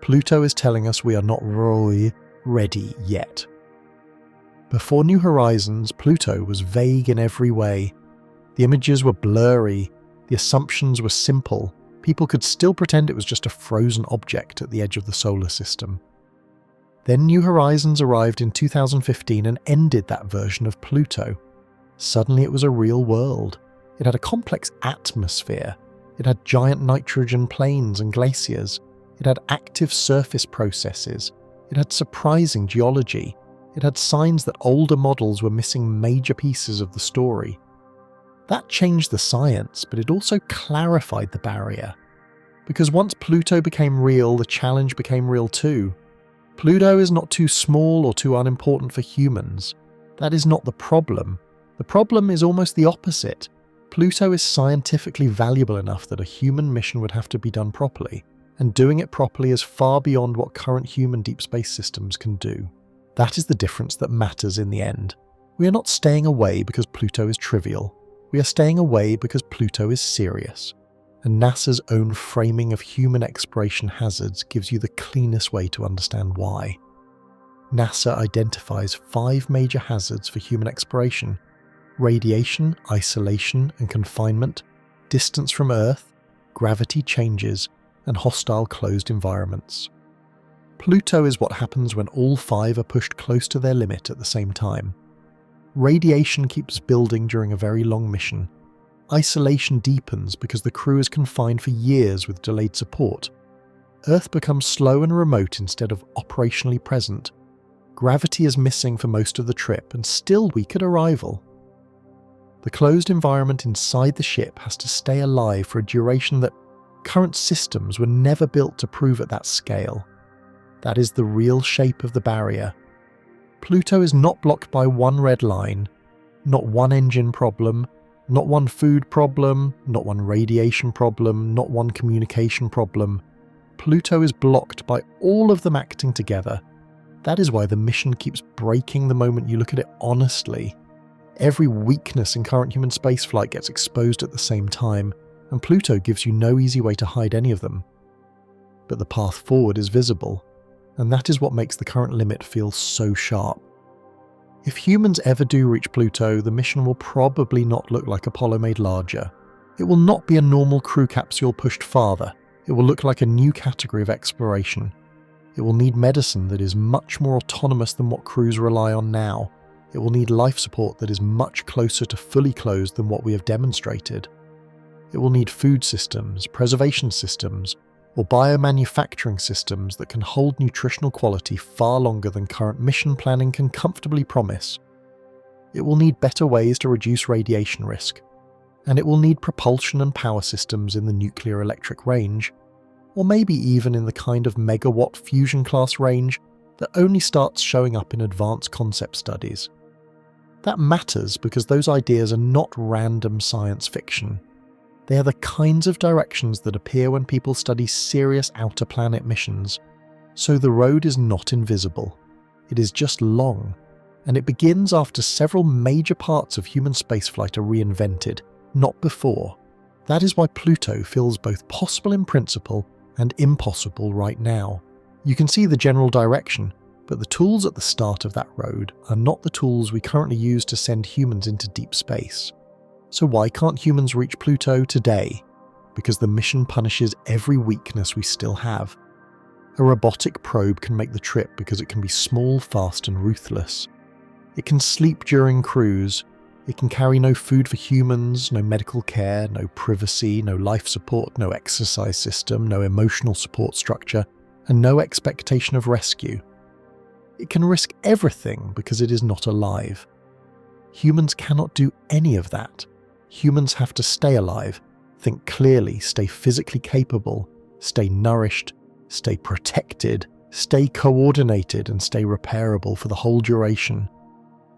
Pluto is telling us we are not ready yet. Before New Horizons, Pluto was vague in every way. The images were blurry, the assumptions were simple. People could still pretend it was just a frozen object at the edge of the solar system. Then New Horizons arrived in 2015 and ended that version of Pluto. Suddenly it was a real world. It had a complex atmosphere. It had giant nitrogen plains and glaciers. It had active surface processes. It had surprising geology. It had signs that older models were missing major pieces of the story. That changed the science, but it also clarified the barrier. Because once Pluto became real, the challenge became real too. Pluto is not too small or too unimportant for humans. That is not the problem. The problem is almost the opposite. Pluto is scientifically valuable enough that a human mission would have to be done properly, and doing it properly is far beyond what current human deep space systems can do. That is the difference that matters in the end. We are not staying away because Pluto is trivial. We are staying away because Pluto is serious. And NASA's own framing of human exploration hazards gives you the cleanest way to understand why. NASA identifies 5 major hazards for human exploration: radiation, isolation and confinement, distance from Earth, gravity changes, and hostile closed environments. Pluto is what happens when all 5 are pushed close to their limit at the same time. Radiation keeps building during a very long mission. Isolation deepens because the crew is confined for years with delayed support. Earth becomes slow and remote instead of operationally present. Gravity is missing for most of the trip and still weak at arrival. The closed environment inside the ship has to stay alive for a duration that current systems were never built to prove at that scale. That is the real shape of the barrier. Pluto is not blocked by one red line, not one engine problem, not one food problem, not one radiation problem, not one communication problem. Pluto is blocked by all of them acting together. That is why the mission keeps breaking the moment you look at it honestly. Every weakness in current human spaceflight gets exposed at the same time, and Pluto gives you no easy way to hide any of them. But the path forward is visible, and that is what makes the current limit feel so sharp. If humans ever do reach Pluto, the mission will probably not look like Apollo made larger. It will not be a normal crew capsule pushed farther. It will look like a new category of exploration. It will need medicine that is much more autonomous than what crews rely on now. It will need life support that is much closer to fully closed than what we have demonstrated. It will need food systems, preservation systems, or biomanufacturing systems that can hold nutritional quality far longer than current mission planning can comfortably promise. It will need better ways to reduce radiation risk, and it will need propulsion and power systems in the nuclear electric range, or maybe even in the kind of megawatt fusion class range that only starts showing up in advanced concept studies. That matters because those ideas are not random science fiction. They are the kinds of directions that appear when people study serious outer planet missions. So the road is not invisible. It is just long, and it begins after several major parts of human spaceflight are reinvented, not before. That is why Pluto feels both possible in principle and impossible right now. You can see the general direction, but the tools at the start of that road are not the tools we currently use to send humans into deep space. So why can't humans reach Pluto today? Because the mission punishes every weakness we still have. A robotic probe can make the trip because it can be small, fast and ruthless. It can sleep during cruise. It can carry no food for humans, no medical care, no privacy, no life support, no exercise system, no emotional support structure, and no expectation of rescue. It can risk everything because it is not alive. Humans cannot do any of that. Humans have to stay alive, think clearly, stay physically capable, stay nourished, stay protected, stay coordinated and stay repairable for the whole duration.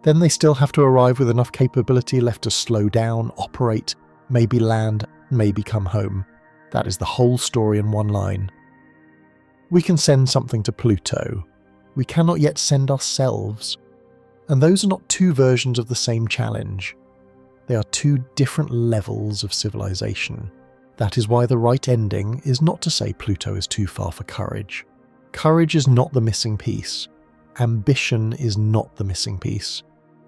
Then they still have to arrive with enough capability left to slow down, operate, maybe land, maybe come home. That is the whole story in one line. We can send something to Pluto. We cannot yet send ourselves. And those are not two versions of the same challenge. They are two different levels of civilization. That is why the right ending is not to say Pluto is too far for courage. Courage is not the missing piece. Ambition is not the missing piece.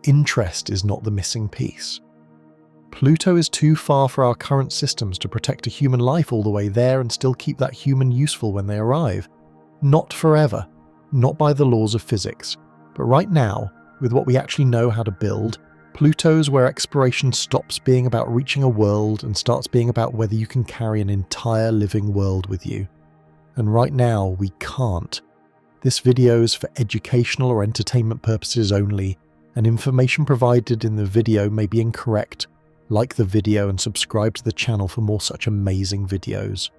Interest is not the missing piece. Pluto is too far for our current systems to protect a human life all the way there and still keep that human useful when they arrive. Not forever, not by the laws of physics, but right now, with what we actually know how to build, Pluto's where exploration stops being about reaching a world and starts being about whether you can carry an entire living world with you. And right now, we can't. This video is for educational or entertainment purposes only, and information provided in the video may be incorrect. Like the video and subscribe to the channel for more such amazing videos.